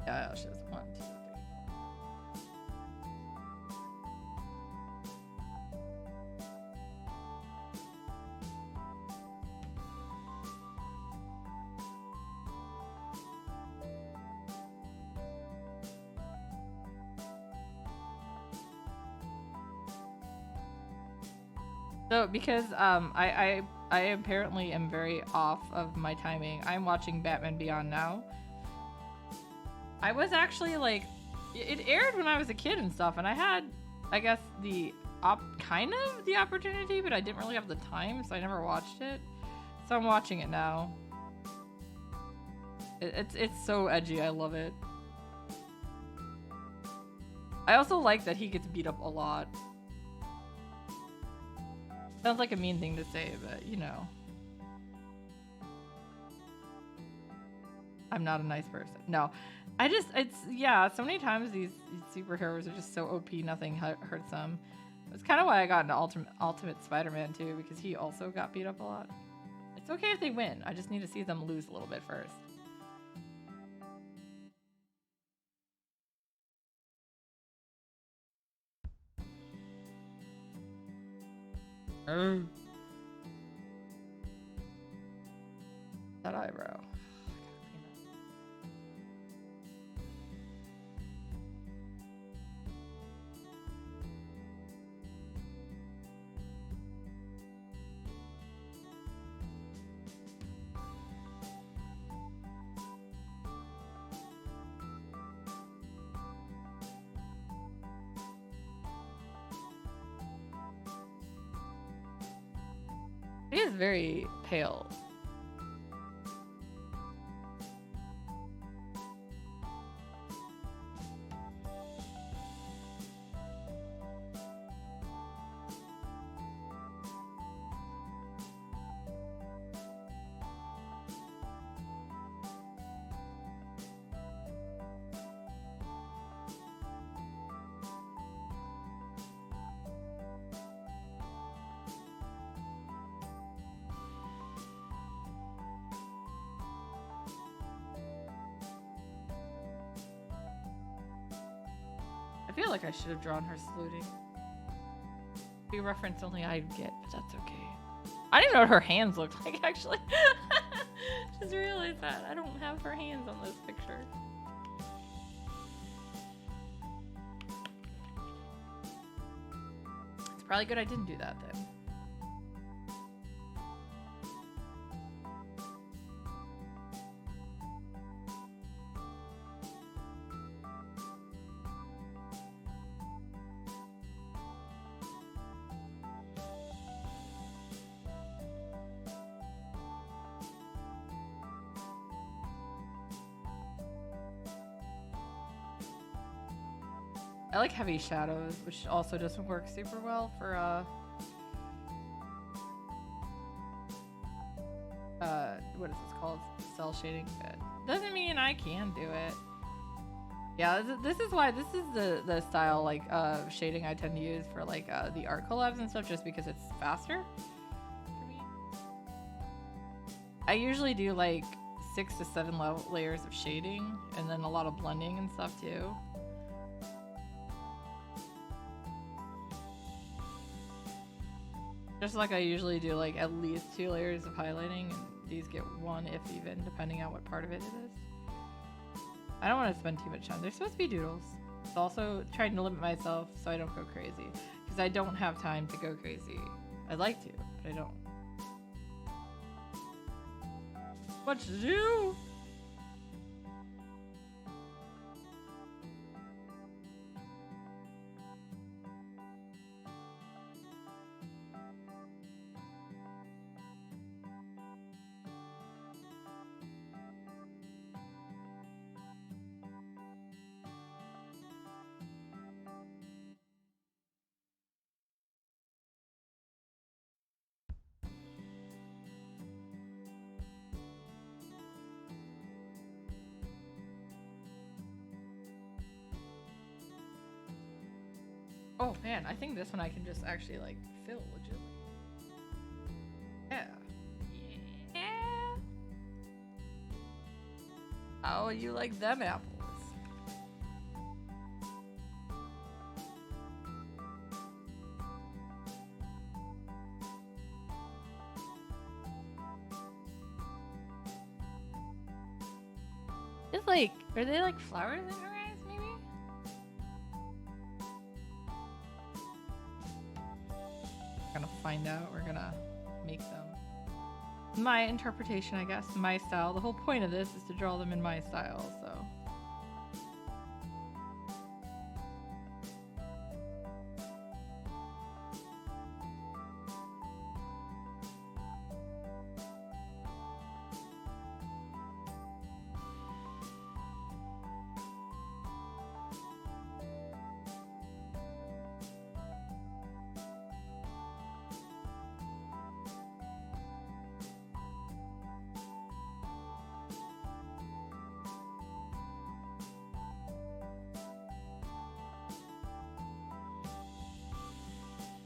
Yeah, she has 1, 2, 3. So because I apparently am very off of my timing. I'm watching Batman Beyond now. I was actually like, it aired when I was a kid and stuff, and I had, I guess, kind of the opportunity, but I didn't really have the time, so I never watched it. So I'm watching it now. It's so edgy. I love it. I also like that he gets beat up a lot. Sounds like a mean thing to say, but you know. I'm not a nice person. No. Yeah, so many times these superheroes are just so OP, nothing hurts them. That's kind of why I got into Ultimate Spider-Man too, because he also got beat up a lot. It's okay if they win. I just need to see them lose a little bit first. That eyebrow. He is very pale. I feel like I should have drawn her saluting. Be a reference only I'd get, but that's okay. I didn't know what her hands looked like, actually. Just realized that. I don't have her hands on this picture. It's probably good I didn't do that then. I like heavy shadows, which also doesn't work super well for what is this called? Cell shading. Doesn't mean I can do it. Yeah, this is why this is the style like shading I tend to use for like the art collabs and stuff, just because it's faster for me. I usually do like 6 to 7 layers of shading and then a lot of blending and stuff too. Just like I usually do like at least 2 layers of highlighting, and these get 1 if even, depending on what part of it is. I don't want to spend too much time. They're supposed to be doodles. It's also trying to limit myself so I don't go crazy, because I don't have time to go crazy. I'd like to, but I don't. What to do? Oh man, I think this one I can just actually like fill legitimately. Yeah. Yeah. How you like them apples? It's like, are they like flowers in her eyes, maybe? We're gonna find out. We're gonna make them. My interpretation, I guess, my style. The whole point of this is to draw them in my style, so.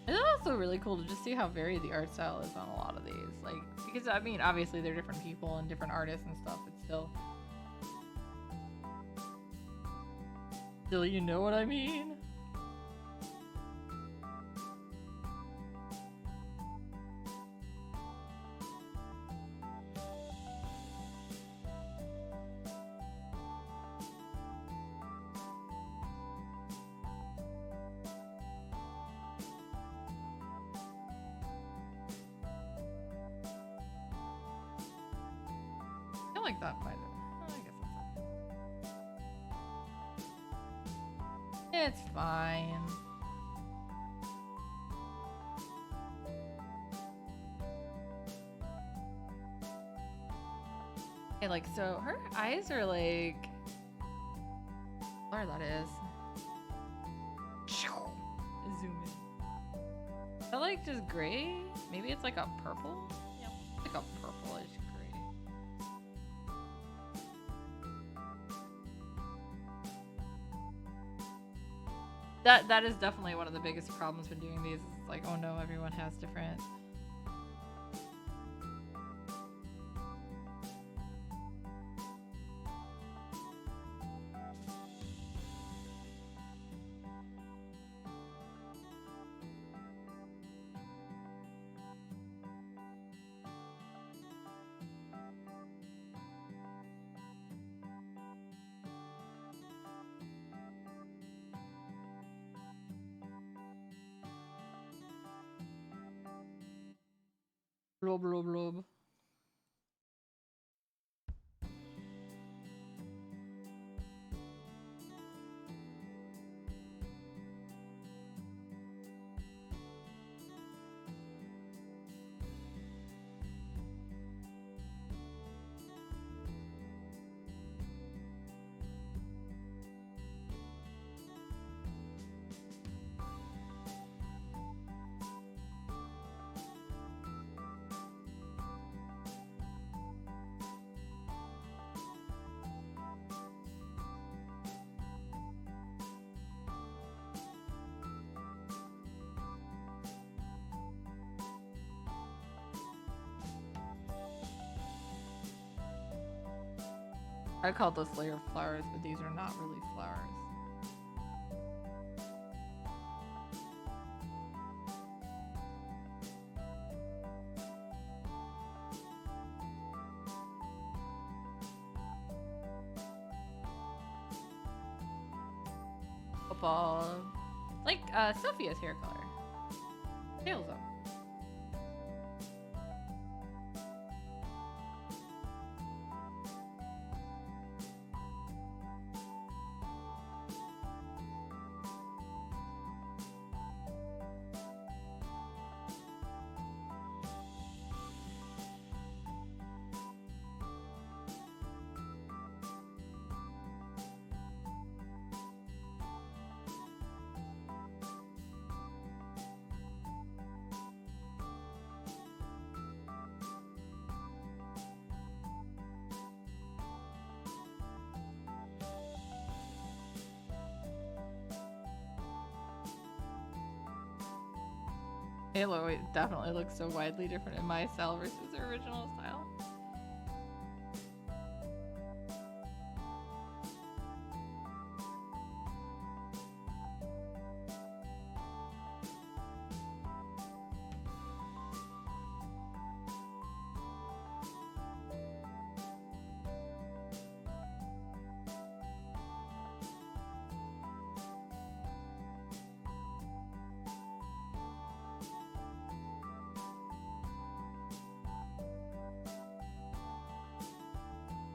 It's also really cool to just see how varied the art style is on a lot of these. Like, because I mean, obviously they're different people and different artists and stuff, but still. Still, you know what I mean? I feel like that might have. I guess that's it's fine. Okay, like, so her eyes are like. What that is. Zoom in. Is that like just gray? Maybe it's like a purple? Yeah, like a purplish gray. That is definitely one of the biggest problems when doing these. It's like, oh no, everyone has different. Blob, blob, blob. I call this layer flowers, but these are not really flowers. Football. Like Sophia's hair color. Tail zone. Halo, it definitely looks so widely different in my style versus the original style.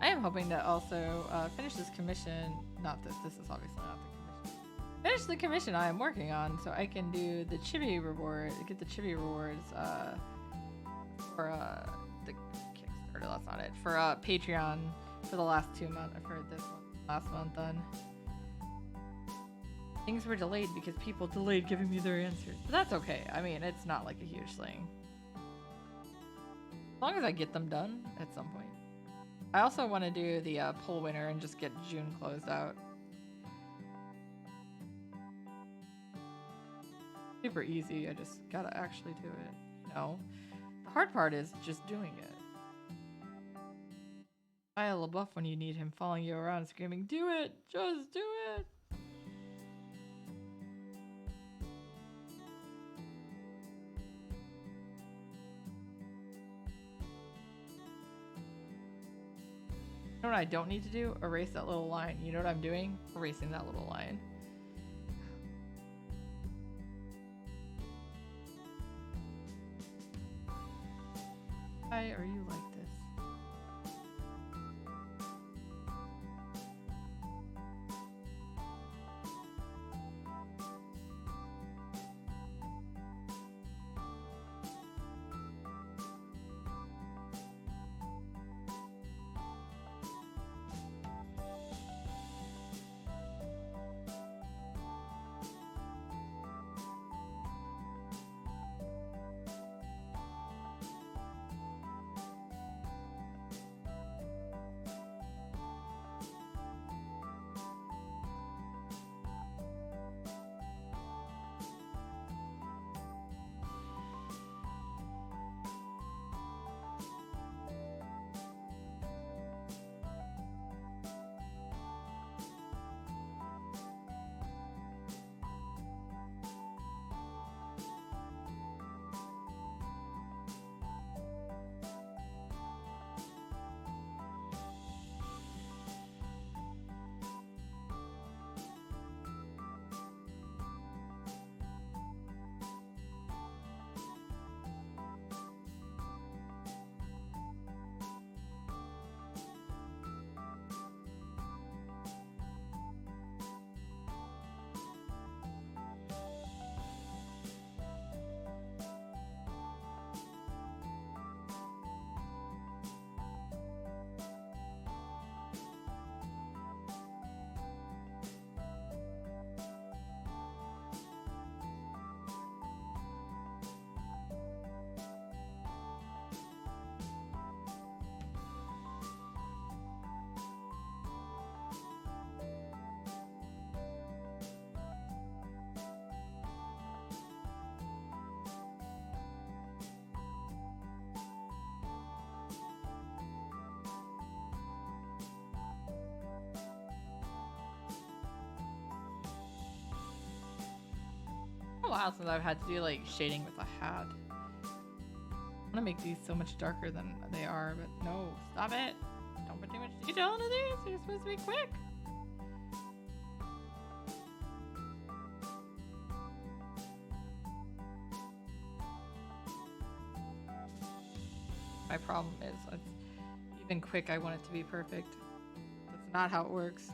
I am hoping to also finish this commission. Not that this is obviously not the commission. Finish the commission I am working on, so I can do the chibi reward. Get the chibi rewards for the Kickstarter. That's not it. For Patreon for the last 2 months. For this one, last month done. Things were delayed because people delayed giving me their answers, but that's okay. I mean, it's not like a huge thing. As long as I get them done at some point. I also want to do the poll winner and just get June closed out. Super easy, I just gotta actually do it. You know, the hard part is just doing it. Shia LaBeouf when you need him following you around screaming, "Do it! Just do it!" You know what I don't need to do? Erase that little line. You know what I'm doing? Erasing that little line. Why are you like this? while since I've had to do like shading with a hat. I'm gonna make these so much darker than they are, but no, stop it. Don't put too much detail into these. They're supposed to be quick. My problem is, even quick, I want it to be perfect. That's not how it works.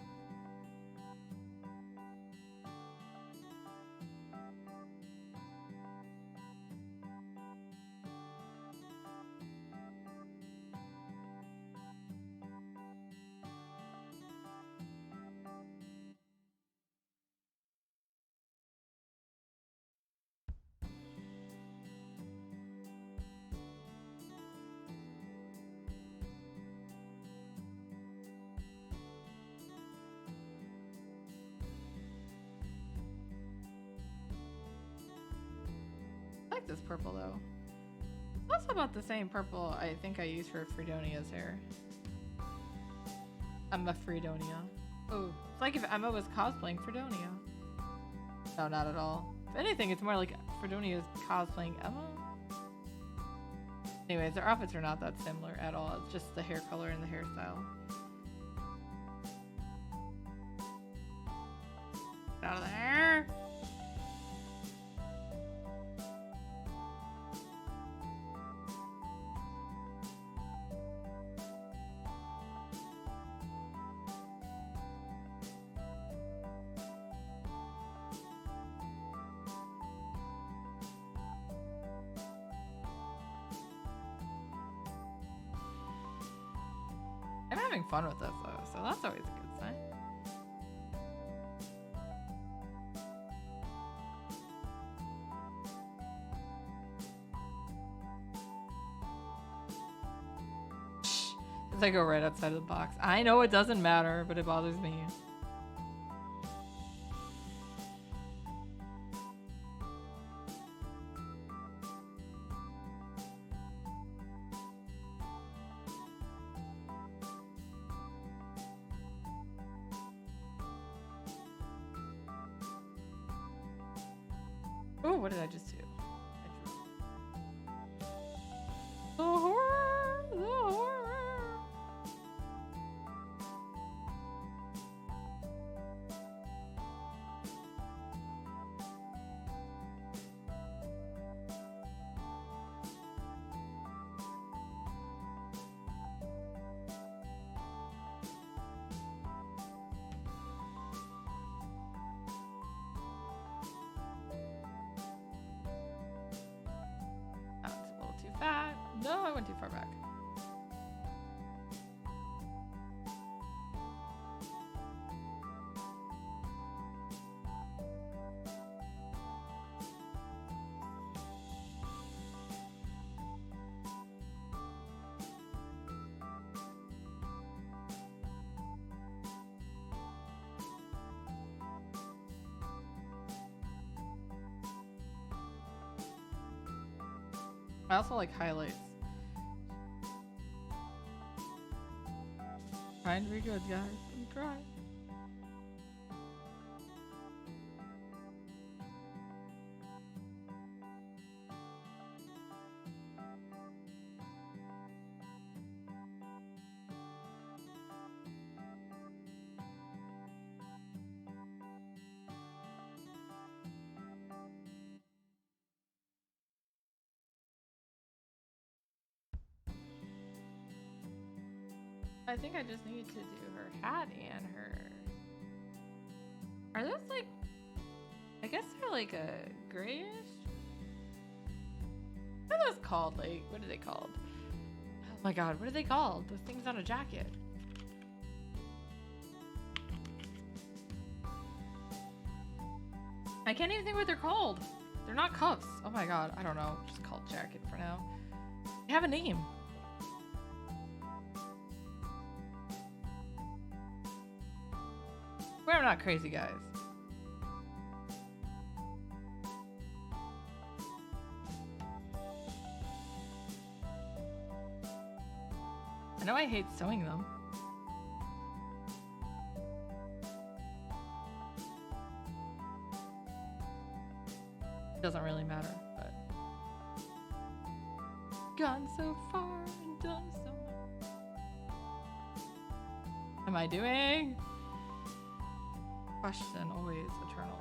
I like this purple though. It's also about the same purple I think I used for Fredonia's hair. Emma Fredonia. Oh, it's like if Emma was cosplaying Fredonia. No, not at all. If anything, it's more like Fredonia's cosplaying Emma. Anyways, their outfits are not that similar at all. It's just the hair color and the hairstyle. Get out of there! I'm having fun with this though, so that's always a good sign. As I go right outside of the box. I know it doesn't matter, but it bothers me. Oh, what did I just do? I drew. The horror! The horror! That's a little too fat. No, I went too far back. I also like highlights. Trying to be good, guys. I'm trying. I think I just need to do her hat and her... Are those like... I guess they're like a grayish? What are those called? Like, what are they called? Oh my god, what are they called? Those things on a jacket. I can't even think what they're called. They're not cuffs. Oh my god, I don't know. Just called jacket for now. They have a name. We're not crazy, guys. I know I hate sewing them. Doesn't really matter, but gone so far and done so much. Am I doing? Question always eternally.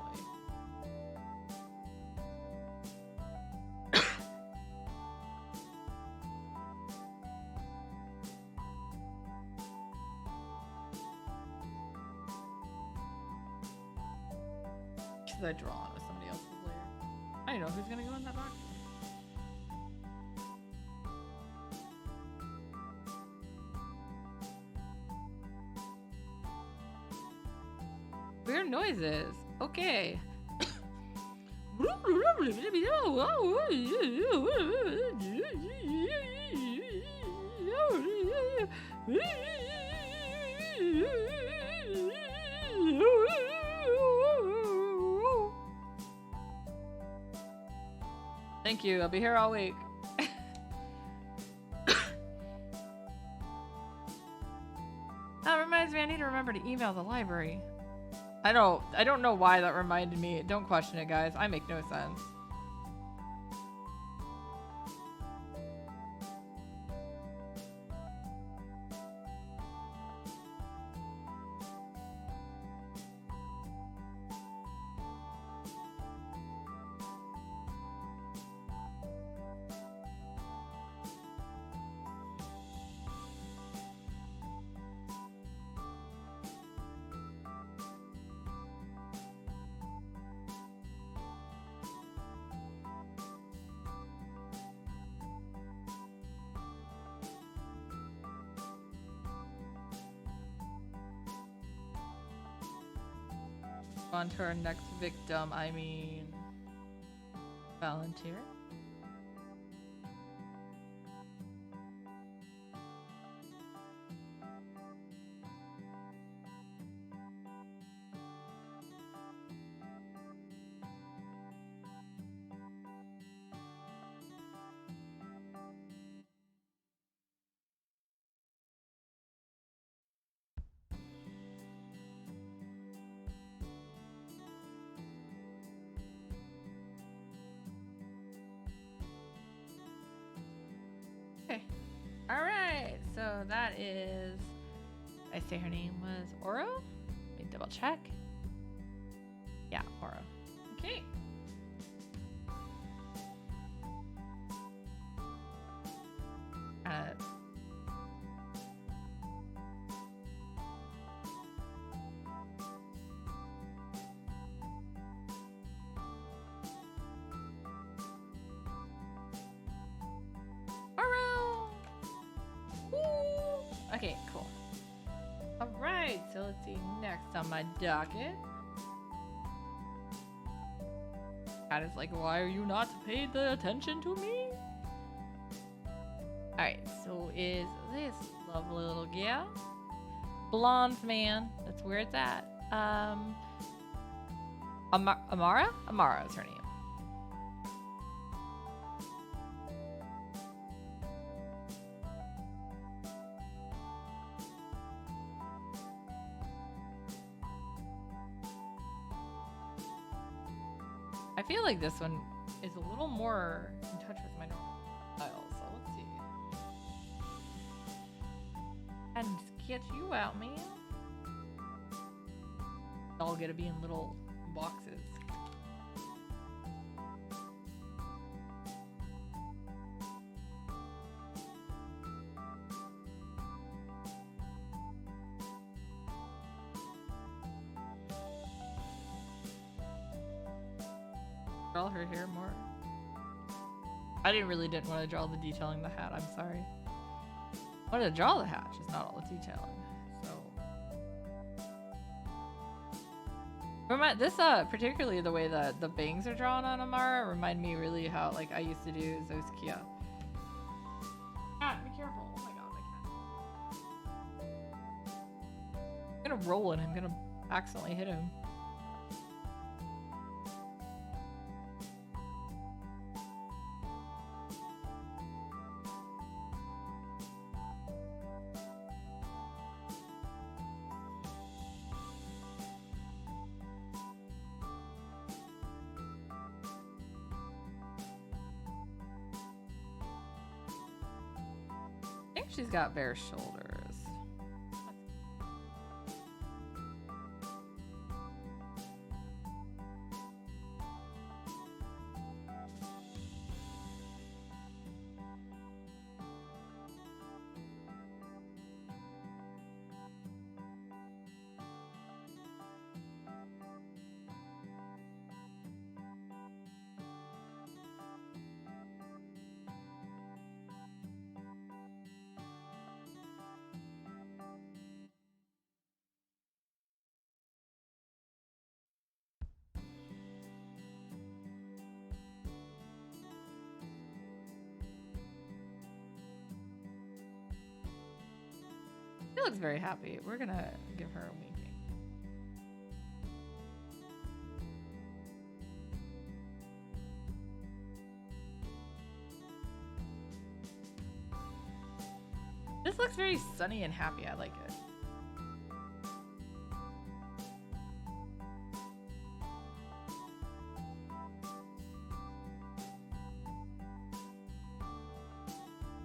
Because I draw on with somebody else's layer. I don't know who's gonna go in that box. Weird noises. Okay. Thank you. I'll be here all week. That reminds me, I need to remember to email the library. I don't know why that reminded me. Don't question it, guys. I make no sense. On to our next victim, I mean volunteer. Alright, so that is, I say her name was Oro? Let me double check. Yeah, Oro. Okay. Okay, cool. Alright, so let's see next on my docket. Cat is like, why are you not paying the attention to me? Alright, so is this lovely little gal? Blonde man, that's where it's at. Amara? Amara is her name. I feel like this one is a little more in touch with my normal style, so let's see. And sketch you out, man. It's all gonna be in little boxes. Draw her hair more. I didn't want to draw the detailing the hat, I'm sorry. I wanted to draw the hat, just not all the detailing. So this particularly the way that the bangs are drawn on Amara remind me really how like I used to do Zoskia. Cat, be careful. Oh my god, my cat. I'm gonna roll and I'm gonna accidentally hit him. She's got bare shoulders. She looks very happy. We're gonna give her a winking. This looks very sunny and happy. I like it.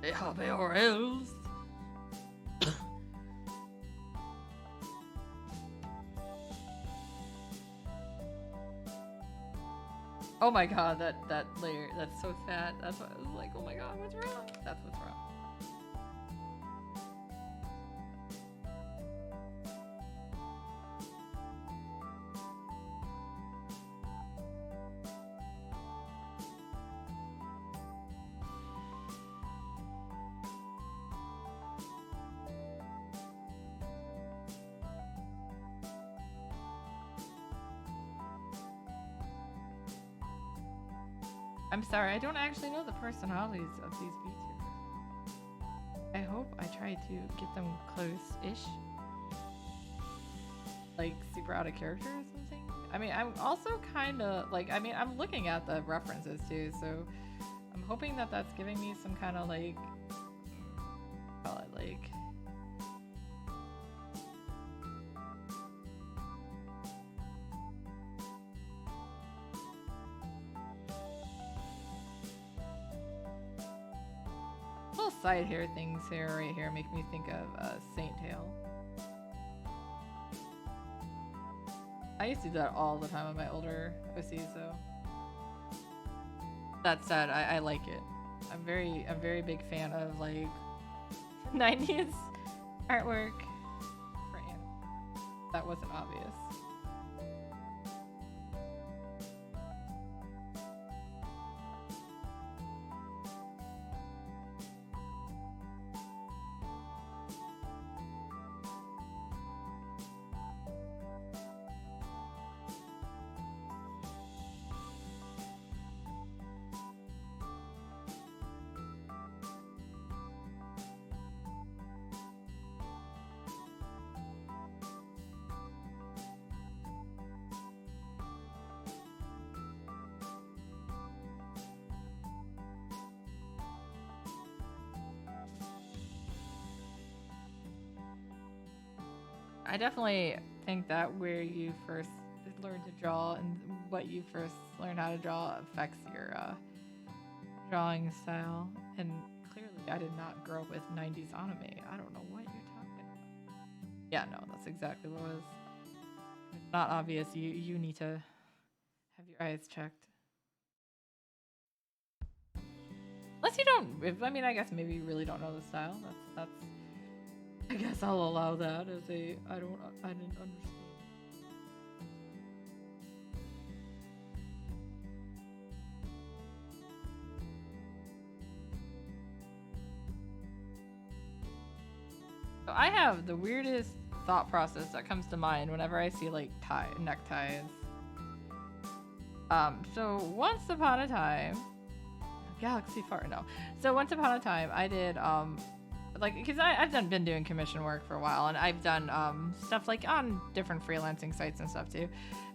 They have ARLs. Oh my god, that layer, that's so fat. That's why I was like, oh my god, what's wrong? That's what's wrong. I'm sorry, I don't actually know the personalities of these VTubers. I hope I try to get them close-ish. Like, super out of character or something. I mean, I'm also kind of, like, I mean, I'm looking at the references too, so I'm hoping that that's giving me some kind of, like, call it, like... side hair things here, right here, make me think of Saint Tail. I used to do that all the time on my older OC, so. That said, I like it. I'm very big fan of like 90s artwork for anime. That wasn't obvious. I definitely think that where you first learn to draw and what you first learn how to draw affects your drawing style. And clearly I did not grow up with 90s anime. I don't know what you're talking about. Yeah, no, that's exactly what it was. If it's not obvious, you need to have your eyes checked. Unless you don't, I mean, I guess maybe you really don't know the style. That's I guess I'll allow that as I didn't understand. So I have the weirdest thought process that comes to mind whenever I see like neckties. So once upon a time, Galaxy Fart, no. So once upon a time I did like, because I've been doing commission work for a while, and I've done stuff like on different freelancing sites and stuff too.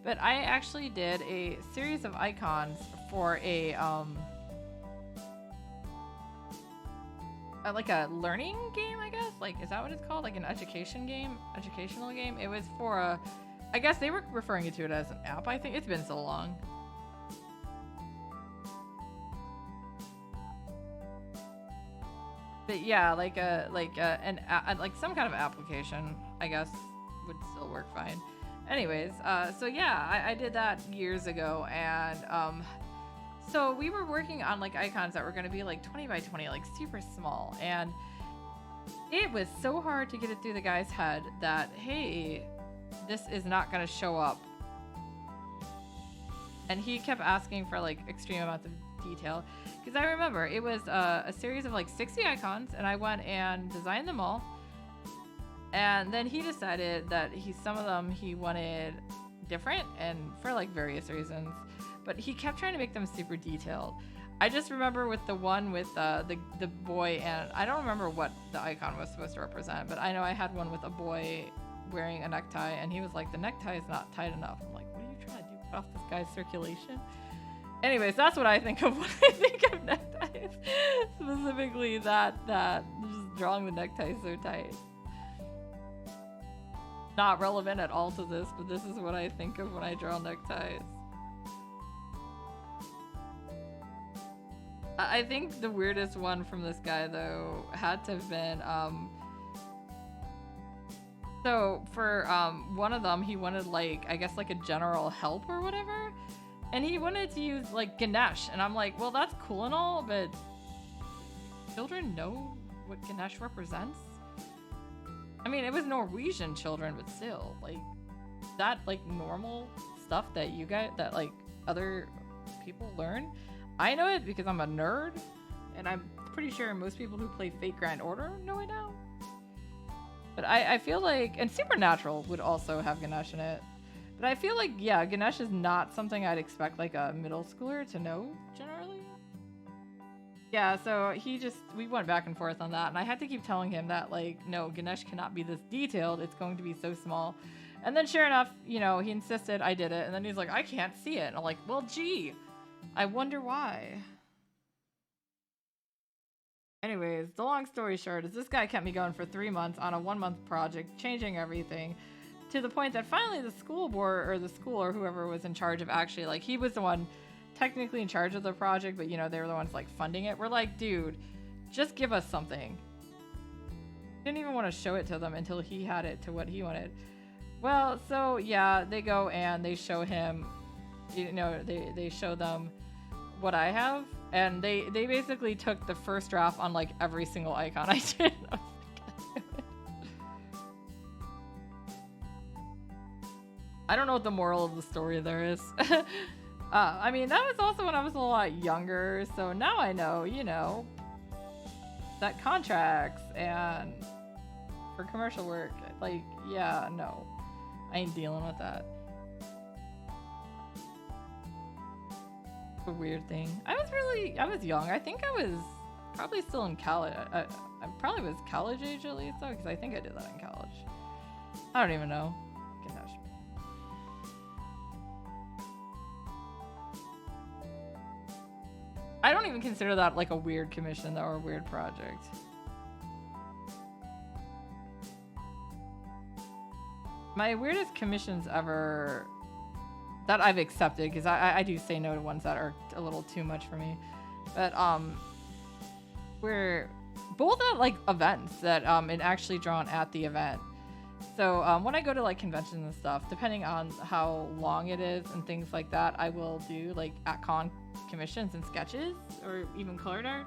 But I actually did a series of icons for a like a learning game, I guess. Like, is that what it's called? Like an educational game. It was for a, I guess they were referring to it as an app. I think it's been so long. But yeah, like some kind of application, I guess, would still work fine. Anyways, so yeah, I did that years ago, and so we were working on like icons that were gonna be like 20 by 20, like super small, and it was so hard to get it through the guy's head that, hey, this is not gonna show up. And he kept asking for like extreme amounts of detail, because I remember it was a series of like 60 icons, and I went and designed them all. And then he decided that some of them he wanted different, and for like various reasons, but he kept trying to make them super detailed. I just remember with the one with the boy, and I don't remember what the icon was supposed to represent, but I know I had one with a boy wearing a necktie, and he was like, the necktie is not tight enough. I'm like, what are you trying to do? Cut off this guy's circulation? Anyways, that's what I think of when I think of neckties. Specifically that just drawing the necktie so tight. Not relevant at all to this, but this is what I think of when I draw neckties. I think the weirdest one from this guy, though, had to have been, so for one of them, he wanted like, I guess like a general help or whatever, and he wanted to use like Ganesh, and I'm like, well, that's cool and all, but children know what Ganesh represents? I mean, it was Norwegian children, but still, like, that like normal stuff that you guys, that like other people learn. I know it because I'm a nerd, and I'm pretty sure most people who play Fate Grand Order know it now. But I feel like, and Supernatural would also have Ganesh in it. But I feel like, yeah, Ganesh is not something I'd expect like a middle schooler to know generally. Yeah, so we went back and forth on that, and I had to keep telling him that, like, no, Ganesh cannot be this detailed, it's going to be so small. And then sure enough, you know, he insisted I did it, and then he's like, I can't see it. And I'm like, well, gee, I wonder why. Anyways, the long story short is this guy kept me going for 3 months on a 1-month project, changing everything, to the point that finally the school board, or the school, or whoever was in charge of actually, like, he was the one technically in charge of the project, but you know, they were the ones like funding it. We're like, dude, just give us something. Didn't even want to show it to them until he had it to what he wanted. Well, so yeah, they go and they show him, you know, they show them what I have, and they basically took the first draft on like every single icon I did. I don't know what the moral of the story there is. I mean, that was also when I was a lot younger, so now I know, you know, that contracts and for commercial work, like, yeah, no, I ain't dealing with that. A weird thing. I was young. I think I was probably still in college. I probably was college age at least, though, because I think I did that in college. I don't even know. Gosh. I don't even consider that like a weird commission, though, or a weird project. My weirdest commissions ever that I've accepted, because I do say no to ones that are a little too much for me, but we're both at like events that and actually drawn at the event. So when I go to like conventions and stuff, depending on how long it is and things like that, I will do like at con commissions and sketches or even colored art.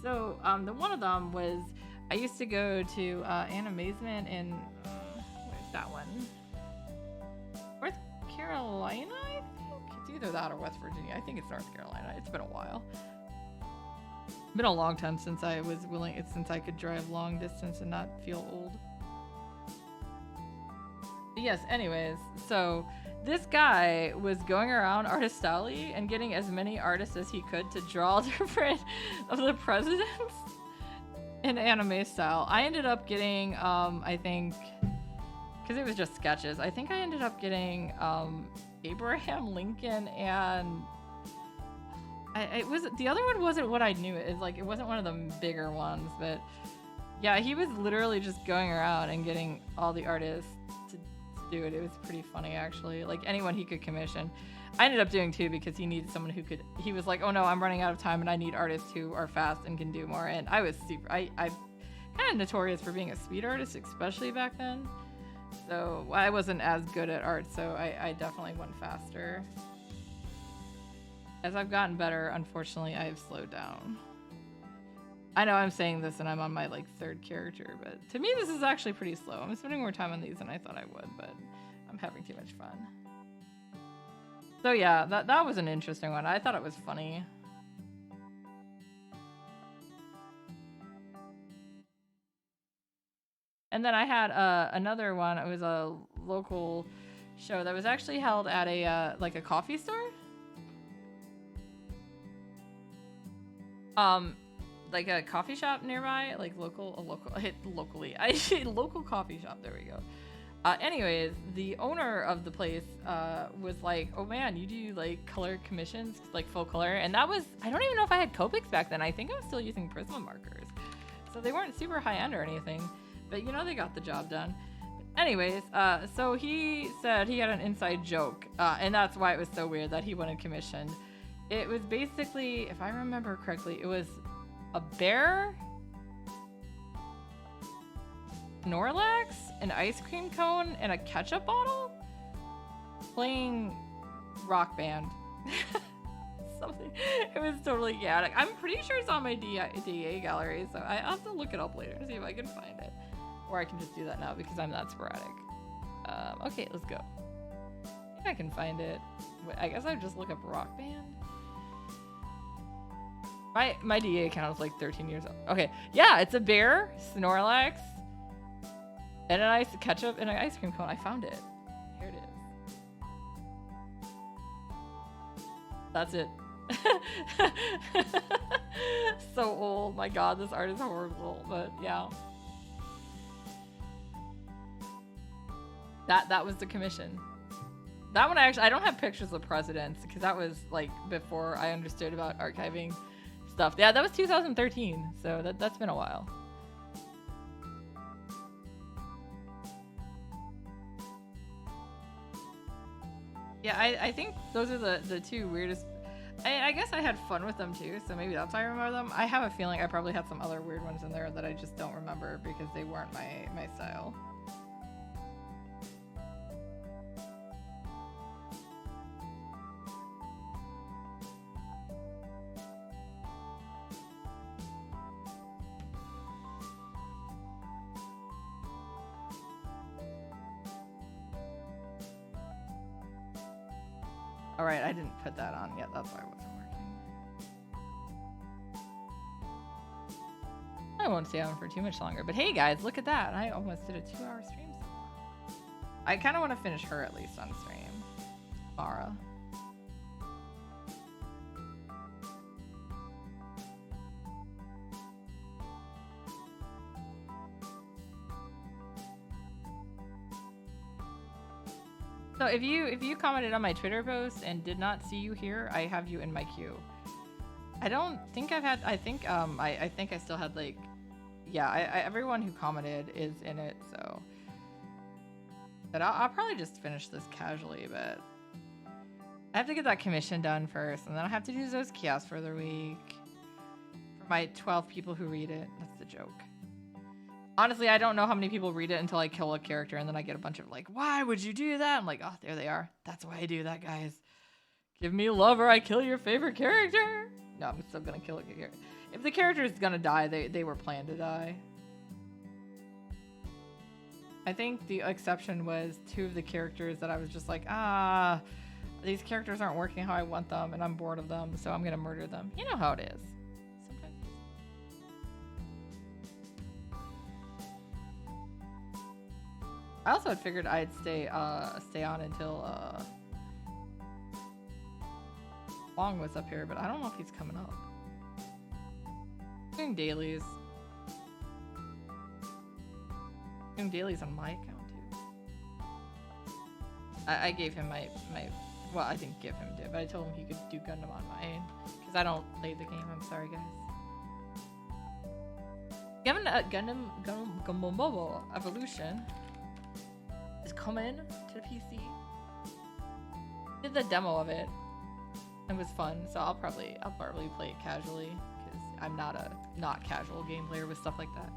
So the one of them was, I used to go to Animazement in where's that one? North Carolina, I think. It's either that or West Virginia. I think it's North Carolina. It's been a while. Been a long time since I was since I could drive long distance and not feel old. Yes, anyways, so this guy was going around Artist Alley and getting as many artists as he could to draw different of the presidents in anime style. I ended up getting, I think, because it was just sketches, I think I ended up getting Abraham Lincoln, and it was, the other one wasn't what I knew. It's like, it wasn't one of the bigger ones, but yeah, he was literally just going around and getting all the artists to do it. It was pretty funny, actually. Like, anyone he could commission. I ended up doing 2 because he needed someone who could... He was like, oh no, I'm running out of time and I need artists who are fast and can do more. And I was super... I'm kind of notorious for being a speed artist, especially back then. So I wasn't as good at art, so I definitely went faster. As I've gotten better, unfortunately, I have slowed down. I know I'm saying this and I'm on my like 3rd character, but to me this is actually pretty slow. I'm spending more time on these than I thought I would, but I'm having too much fun. So yeah, that was an interesting one. I thought it was funny. And then I had another one. It was a local show that was actually held at a like a coffee store. Like a coffee shop nearby, like local coffee shop. There we go. Anyways, the owner of the place was like, oh man, you do like color commissions, like full color. And that was, I don't even know if I had Copics back then. I think I was still using Prisma markers. So they weren't super high end or anything, but you know, they got the job done. But anyways, so he said he had an inside joke, and that's why it was so weird that he wanted commissioned. It was basically, if I remember correctly, it was a bear, Snorlax, an ice cream cone, and a ketchup bottle playing Rock Band. Something. It was totally chaotic. I'm pretty sure it's on my DA gallery, so I have to look it up later and see if I can find it. Or I can just do that now because I'm that sporadic. Okay, let's go. I think I can find it. I guess I'd just look up Rock Band. My DA account is like 13 years old. Okay, yeah, it's a bear, Snorlax, and an ketchup and an ice cream cone. I found it. Here it is. That's it. So old. My god, this art is horrible, but yeah. That was the commission. That one I don't have pictures of presidents because that was like before I understood about archiving stuff. Yeah, that was 2013, so that's been a while. Yeah, I think those are the 2 weirdest. I guess I had fun with them too, so maybe that's why I remember them. I have a feeling I probably had some other weird ones in there that I just don't remember because they weren't my style. Alright, I didn't put that on yet, that's why it wasn't working. I won't stay on for too much longer, but hey guys, look at that. I almost did a 2-hour stream. I kind of want to finish her at least on stream. Mara. So if you commented on my Twitter post and did not see you here, I have you in my queue. I don't think I've had. I think I think I still had like, yeah. Everyone who commented is in it. So, but I'll probably just finish this casually. But I have to get that commission done first, and then I have to do those kiosks for the week for my 12 people who read it. That's the joke. Honestly, I don't know how many people read it until I kill a character, and then I get a bunch of like, why would you do that? I'm like, oh, there they are. That's why I do that, guys. Give me love or I kill your favorite character. No, I'm still gonna kill a character. If the character is gonna die, they were planned to die. I think the exception was 2 of the characters that I was just like, these characters aren't working how I want them, and I'm bored of them, so I'm gonna murder them. You know how it is. I also had figured I'd stay on until Long was up here, but I don't know if he's coming up. Doing dailies. Doing dailies on my account too. I gave him my well, I didn't give him it, but I told him he could do Gundam on mine because I don't play the game. I'm sorry, guys. Gundam Mobile Evolution is coming to PC. Did the demo of it. It was fun, so I'll probably play it casually because I'm not a not casual game player with stuff like that.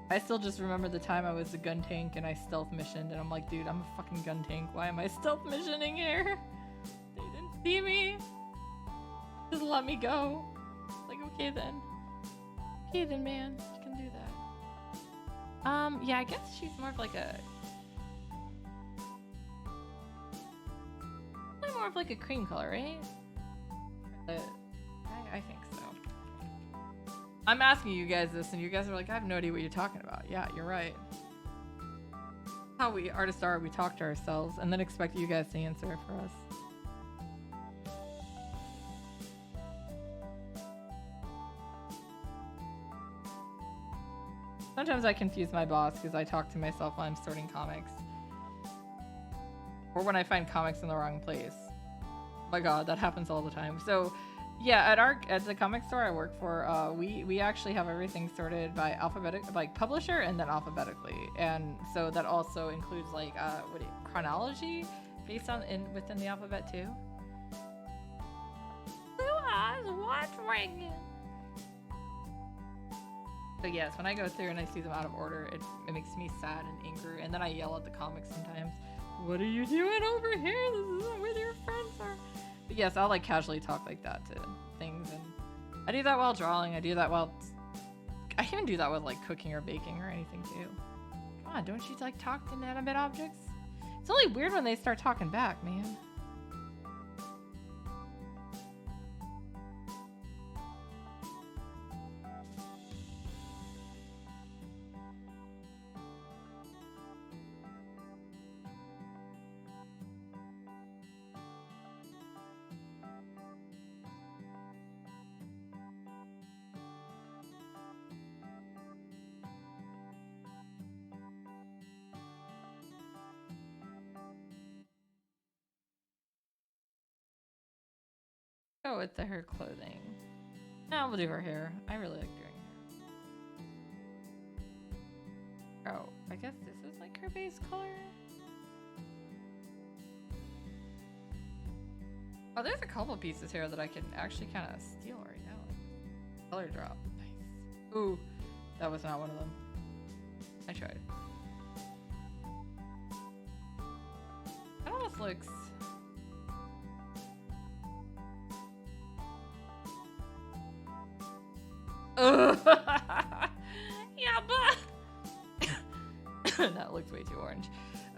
I still just remember the time I was a gun tank and I stealth missioned, and I'm like, dude, I'm a fucking gun tank. Why am I stealth missioning here? They didn't see me. Just let me go. Like, okay then. Okay then, man. You can do that. Yeah, I guess she's more of like a... more of like a cream color, right? I think so. I'm asking you guys this, and you guys are like, I have no idea what you're talking about. Yeah, you're right. How we artists are, we talk to ourselves and then expect you guys to answer it for us. Sometimes I confuse my boss because I talk to myself while I'm sorting comics. Or when I find comics in the wrong place. Oh my god, that happens all the time. So yeah, at the comic store I work for, we actually have everything sorted by alphabetic, like publisher and then alphabetically. And so that also includes like chronology based on within the alphabet too. Blue eyes, what's ringing? So yes, when I go through and I see them out of order, it makes me sad and angry, and then I yell at the comics sometimes. What are you doing over here? This isn't where your friends are. But yes, I'll like casually talk like that to things, and I do that while drawing. I do that while I even do that with like cooking or baking or anything too. Come on, don't you like talk to inanimate objects? It's only weird when they start talking back, man. Go with the hair clothing. No, we'll do her hair. I really like doing her. Oh, I guess this is like her base color. Oh, there's a couple pieces here that I can actually kind of steal right now. Color drop. Nice. Ooh, that was not one of them. I tried. That almost looks... Yeah, but that looks way too orange.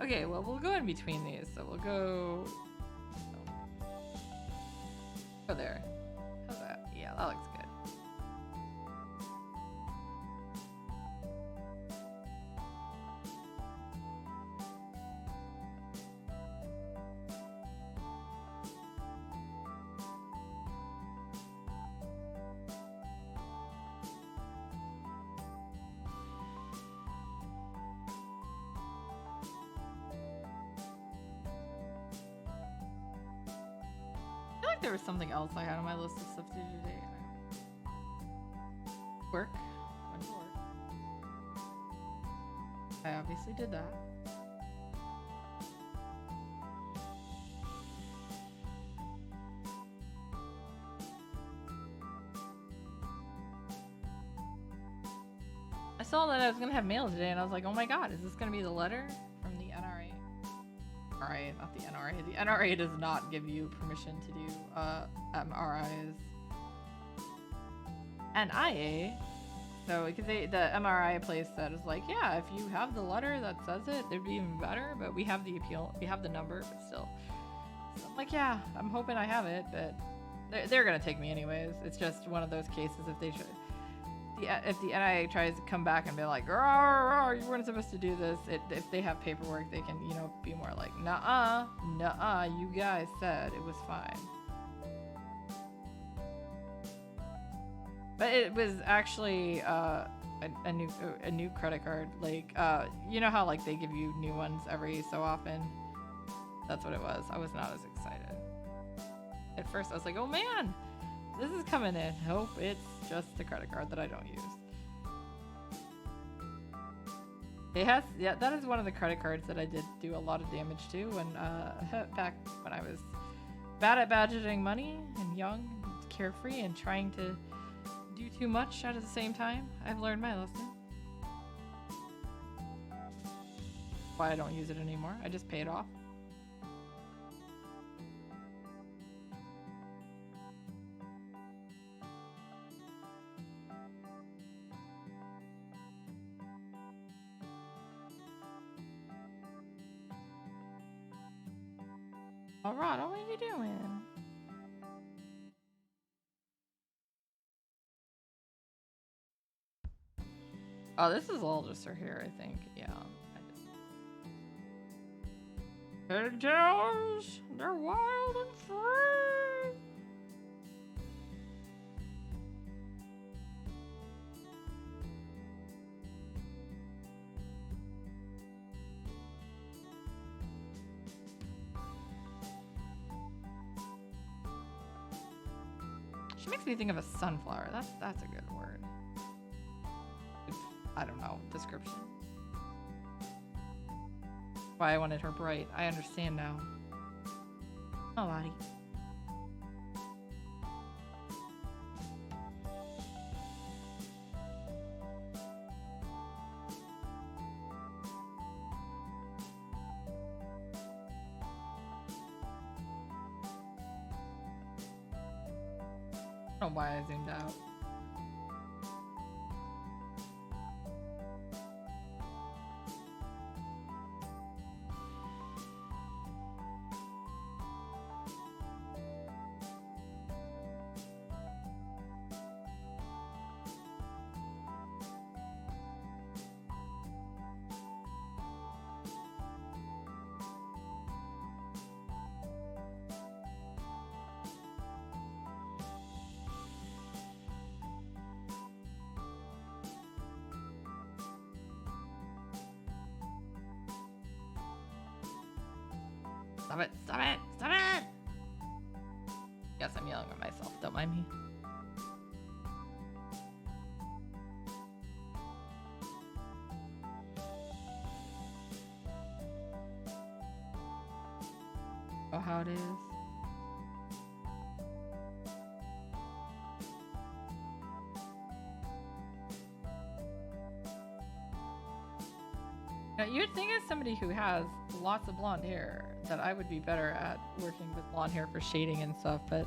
Okay, well, we'll go in between these. So we'll go there. How's that? Yeah, that looks good. There was something else I had on my list of stuff to do today. Work. Went to work. I obviously did that. I saw that I was gonna have mail today, and I was like, oh my god, is this gonna be the letter from the NRA? NRA, not the NRA. The NRA does not give you permission to do MRIs. NIA. So because the MRI place that is like, yeah, if you have the letter that says it, it'd be even better. But we have the appeal, we have the number, but still. So I'm like, yeah, I'm hoping I have it, but they're gonna take me anyways. It's just one of those cases if they should. If the NIA tries to come back and be like, "Rawr, rawr, you weren't supposed to do this," if they have paperwork, they can, be more like, "Nuh-uh, nuh-uh, you guys said it was fine." But it was actually a new credit card. Like, you know how like they give you new ones every so often? That's what it was. I was not as excited. At first, I was like, "Oh man, this is coming in." Hope it's just the credit card that I don't use. It has, yeah, that is one of the credit cards that I did do a lot of damage to when, back when I was bad at budgeting money and young and carefree and trying to do too much at the same time. I've learned my lesson. Why I don't use it anymore. I just pay it off. All right, what are you doing? Oh, this is all just her hair, I think. Yeah. Hedgehogs, they're wild and free. She makes me think of a sunflower. That's a good word. I don't know, description. Why I wanted her bright. I understand now. Oh, Lottie. I don't know why I zoomed out. Stop it! Stop it! Stop it! Yes, I'm yelling at myself. Don't mind me. Oh, how it is. Now, you'd think as somebody who has lots of blonde hair that I would be better at working with blonde hair for shading and stuff, but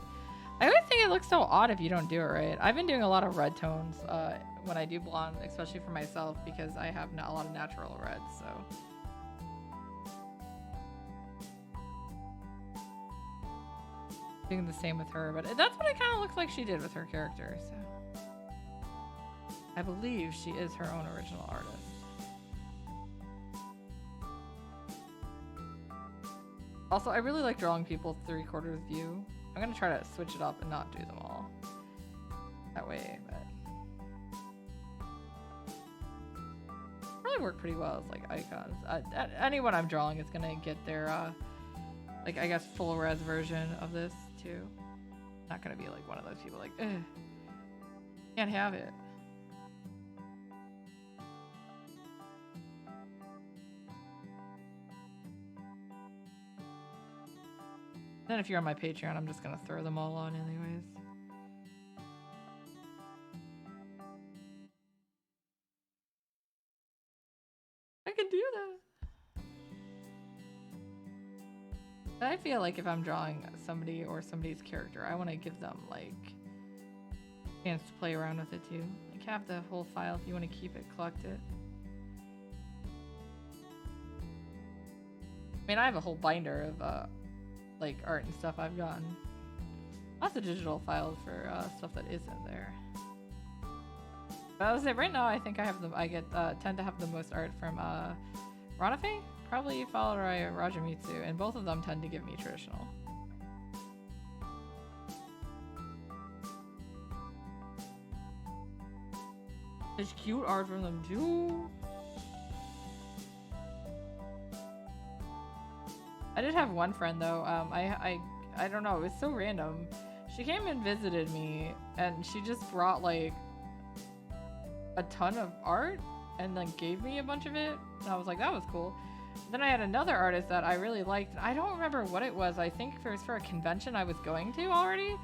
I always think it looks so odd if you don't do it right. I've been doing a lot of red tones when I do blonde, especially for myself, because I have a lot of natural reds, so. Doing the same with her, but that's what it kind of looks like she did with her character, so. I believe she is her own original artist. Also, I really like drawing people 3/4 view. I'm gonna try to switch it up and not do them all that way, but really work pretty well as like icons. Anyone I'm drawing is gonna get their like, I guess, full res version of this too. Not gonna be like one of those people like, can't have it. Then if you're on my Patreon, I'm just gonna throw them all on anyways. I can do that. But I feel like if I'm drawing somebody or somebody's character, I want to give them like a chance to play around with it too. Like have the whole file if you want to keep it, collect it. I mean, I have a whole binder of like art and stuff I've gotten. Lots of digital files for stuff that isn't there. But I was say right now I think I have tend to have the most art from Ranafe, probably followed by Rajamitsu, and both of them tend to give me traditional. There's cute art from them too. I did have one friend though. I don't know. It was so random. She came and visited me, and she just brought like a ton of art, and then gave me a bunch of it. And I was like, that was cool. Then I had another artist that I really liked. I don't remember what it was. I think it was for a convention I was going to already.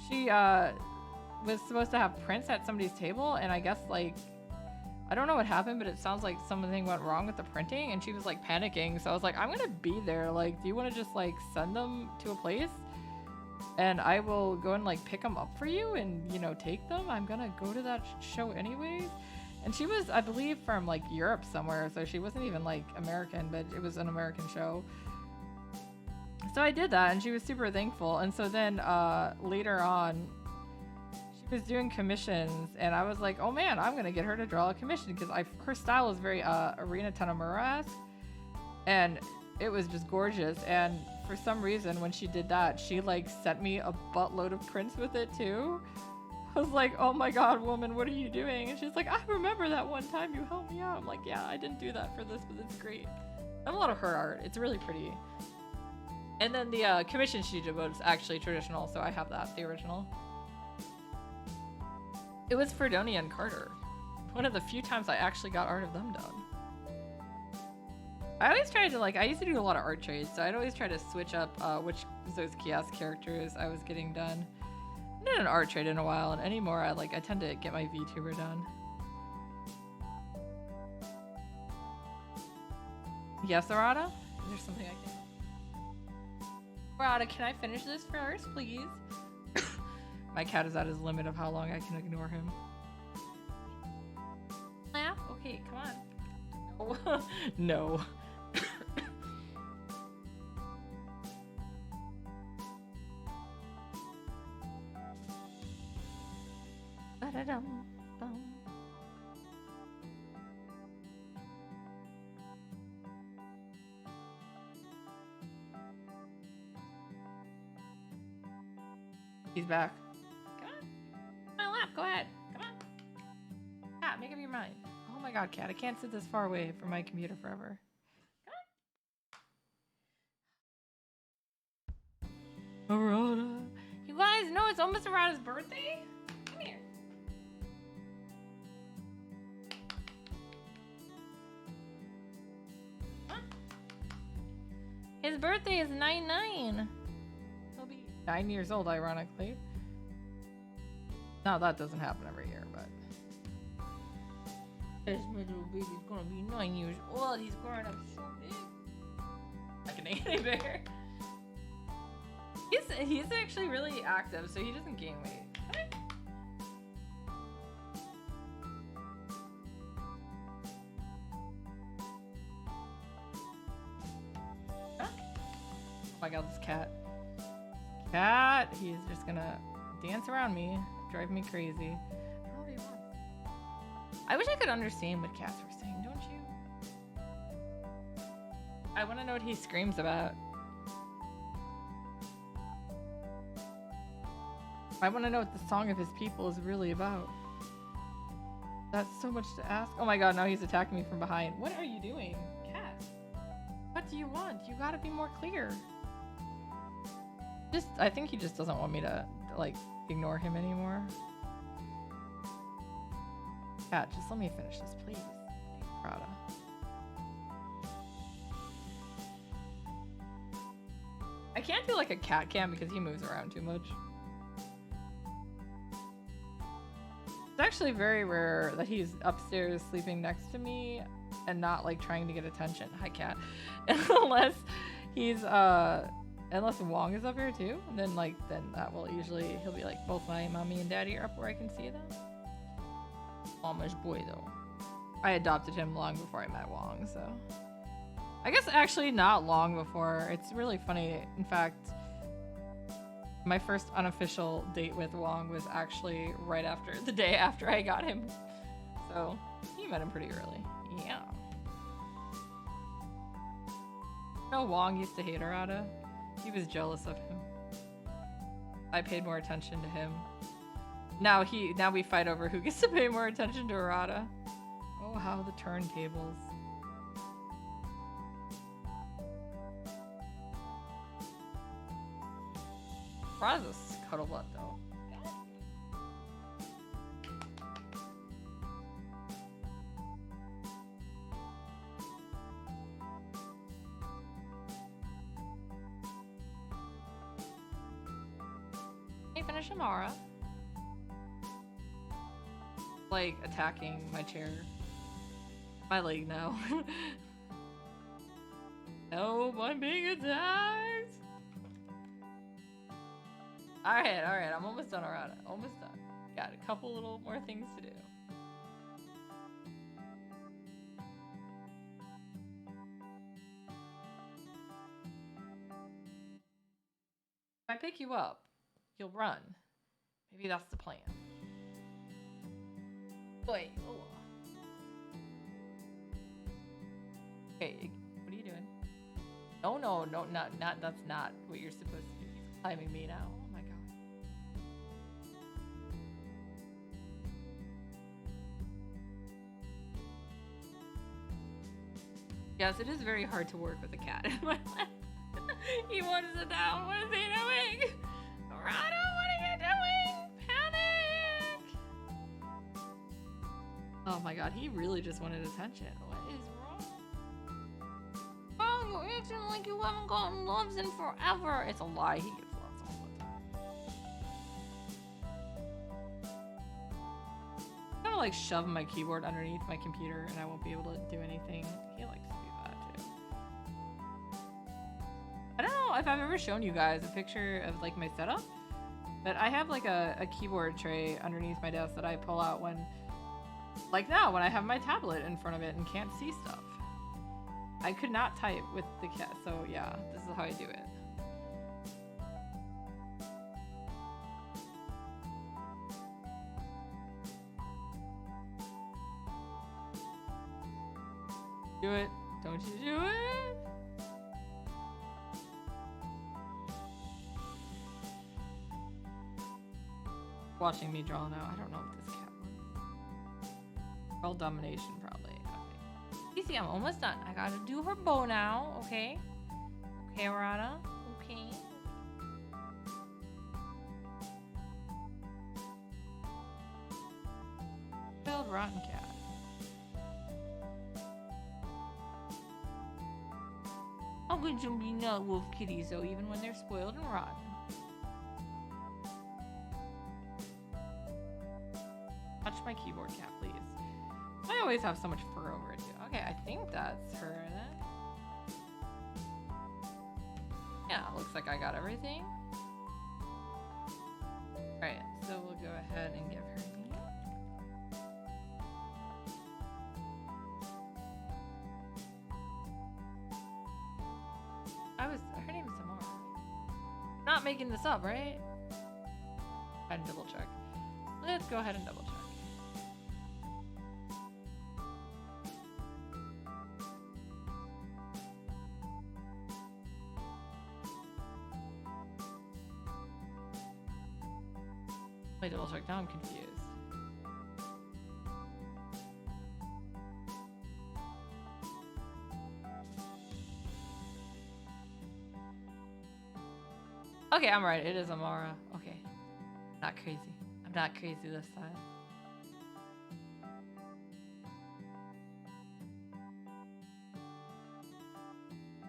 She was supposed to have prints at somebody's table, and I guess like I don't know what happened, but it sounds like something went wrong with the printing, and she was like panicking. So I was like, I'm gonna be there. Like, do you want to just like send them to a place, and I will go and like pick them up for you, and you know take them. I'm gonna go to that show anyways. And she was, I believe, from like Europe somewhere, so she wasn't even like American, but it was an American show. So I did that, and she was super thankful. And so then later on, she was doing commissions, and I was like, oh man, I'm gonna get her to draw a commission because her style is very Arena Tanomura-esque, and it was just gorgeous. And for some reason, when she did that, she like sent me a buttload of prints with it too. I was like, oh my god, woman, what are you doing? And she's like, I remember that one time you helped me out. I'm like, yeah, I didn't do that for this, but it's great. I have a lot of her art. It's really pretty. And then the commission she did was actually traditional, so I have that, the original. It was Fredonia and Carter. One of the few times I actually got art of them done. I always tried to I used to do a lot of art trades, so I'd always try to switch up which Zozkias characters I was getting done. I did an art trade in a while, and anymore I tend to get my VTuber done. Yes, Arata? Is there something I can... Arata, can I finish this first, please? My cat is at his limit of how long I can ignore him. Yeah? Okay, come on. No. No. He's back. Come on. My lap, go ahead. Come on. Cat, make up your mind. Oh my god, cat, I can't sit this far away from my computer forever. Come on. Arata. You guys know it's almost Arata's birthday? Come here. Huh? His birthday is 9/9. He'll be 9 years old, ironically. Now that doesn't happen every year, but this little baby's gonna be 9 years old. He's growing up so big, like an anime bear. He's actually really active, so he doesn't gain weight. Huh? Oh my god, this cat. Cat! He's just gonna dance around me, drive me crazy. I don't know what he wants. I wish I could understand what cats were saying, don't you? I want to know what he screams about. I want to know what the Song of His People is really about. That's so much to ask. Oh my god, now he's attacking me from behind. What are you doing, cat? What do you want? You gotta be more clear. I think he just doesn't want me to ignore him anymore. Cat, just let me finish this, please. Prada. I can't do like a cat cam because he moves around too much. It's actually very rare that he's upstairs sleeping next to me and not trying to get attention. Hi, cat. Unless he's unless Wong is up here too, and then that will usually he'll be like, both my mommy and daddy are up where I can see them. Amish boy though. I adopted him long before I met Wong, so I guess actually not long before. It's really funny. In fact, my first unofficial date with Wong was actually right after the day after I got him. So you met him pretty early. Yeah. You know, Wong used to hate Arata. He was jealous of him. I paid more attention to him. Now we fight over who gets to pay more attention to Arata. Oh, how the turntables. Arata's a scuttlebutt though. me finish Amara. Like attacking my chair. My leg now. No, I'm being attacked. Alright, I'm almost done, Arata. Almost done. Got a couple little more things to do. If I pick you up, you'll run. Maybe that's the plan. Wait. Oh. Okay, what are you doing? No, not that's not what you're supposed to do. He's climbing me now. Oh my god. Yes, it is very hard to work with a cat. He wants to down. What is he doing? Rado, what are you doing? Panic! Oh my god, he really just wanted attention. What is wrong? Oh, you're acting like you haven't gotten loves in forever. It's a lie. He gets loves all the time. I'm gonna like shove my keyboard underneath my computer and I won't be able to do anything. He likes to do that too. I don't know if I've ever shown you guys a picture of like my setup, but I have like a keyboard tray underneath my desk that I pull out when, like now, when I have my tablet in front of it and can't see stuff. I could not type with the cat, so yeah, this is how I do it. Do it. Don't you do it? Watching me draw now. I don't know if this cat wants. World domination, probably. Okay. Easy, I'm almost done. I gotta do her bow now, okay? Okay, Arata. Okay. Failed rotten cat. How good you be not wolf kitties though, even when they're spoiled and rotten. Touch my keyboard, cat, please. I always have so much fur over it too. Okay, I think that's her in it. Yeah, looks like I got everything. Alright, so we'll go ahead and give her these. Her name's Samara. Not making this up, right? Go ahead and double check. Let's go ahead and double check. Wait, double check. Now I'm confused. Okay, I'm right. It is Amara. Okay. Not crazy. I'm not crazy this time.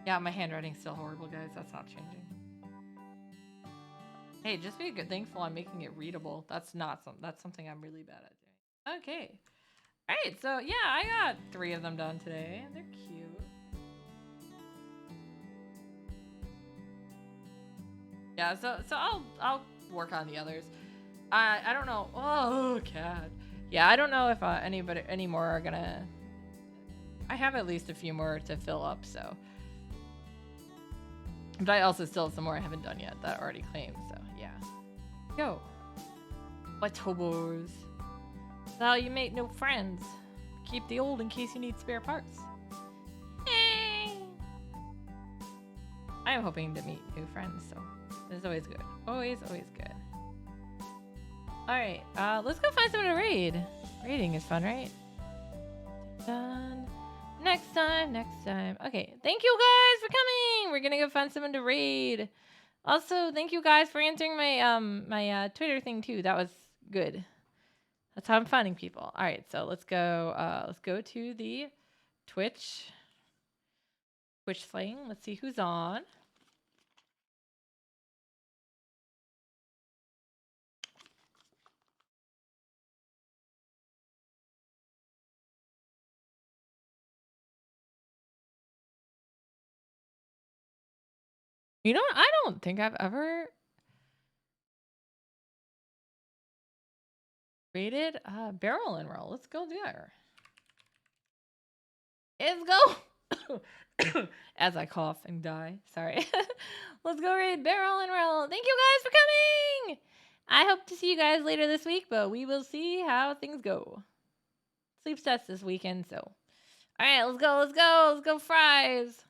Yeah, my handwriting's still horrible, guys. That's not changing. Hey, just be thankful I'm making it readable. That's something I'm really bad at doing. Okay. Alright, so yeah, I got 3 of them done today. They're cute. Yeah, so I'll work on the others. I don't know. Oh, cat. Yeah, I don't know if any more are gonna. I have at least a few more to fill up, so. But I also still have some more I haven't done yet that I already claimed, so yeah. Yo. Whatobos. Now you make new friends. Keep the old in case you need spare parts. Hey. I am hoping to meet new friends, so it's always good. Always good. Alright, let's go find someone to raid. Raiding is fun, right? Done. Next time. Okay, thank you guys for coming. We're gonna go find someone to raid. Also, thank you guys for answering my my Twitter thing too. That was good. That's how I'm finding people. All right, so let's go to the Twitch thing. Let's see who's on. You know what? I don't think I've ever created a barrel and roll. Let's go there. Let's go. As I cough and die. Sorry. Let's go raid barrel and roll. Thank you guys for coming. I hope to see you guys later this week, but we will see how things go. Sleep test this weekend, so. All right, let's go. Let's go. Let's go fries.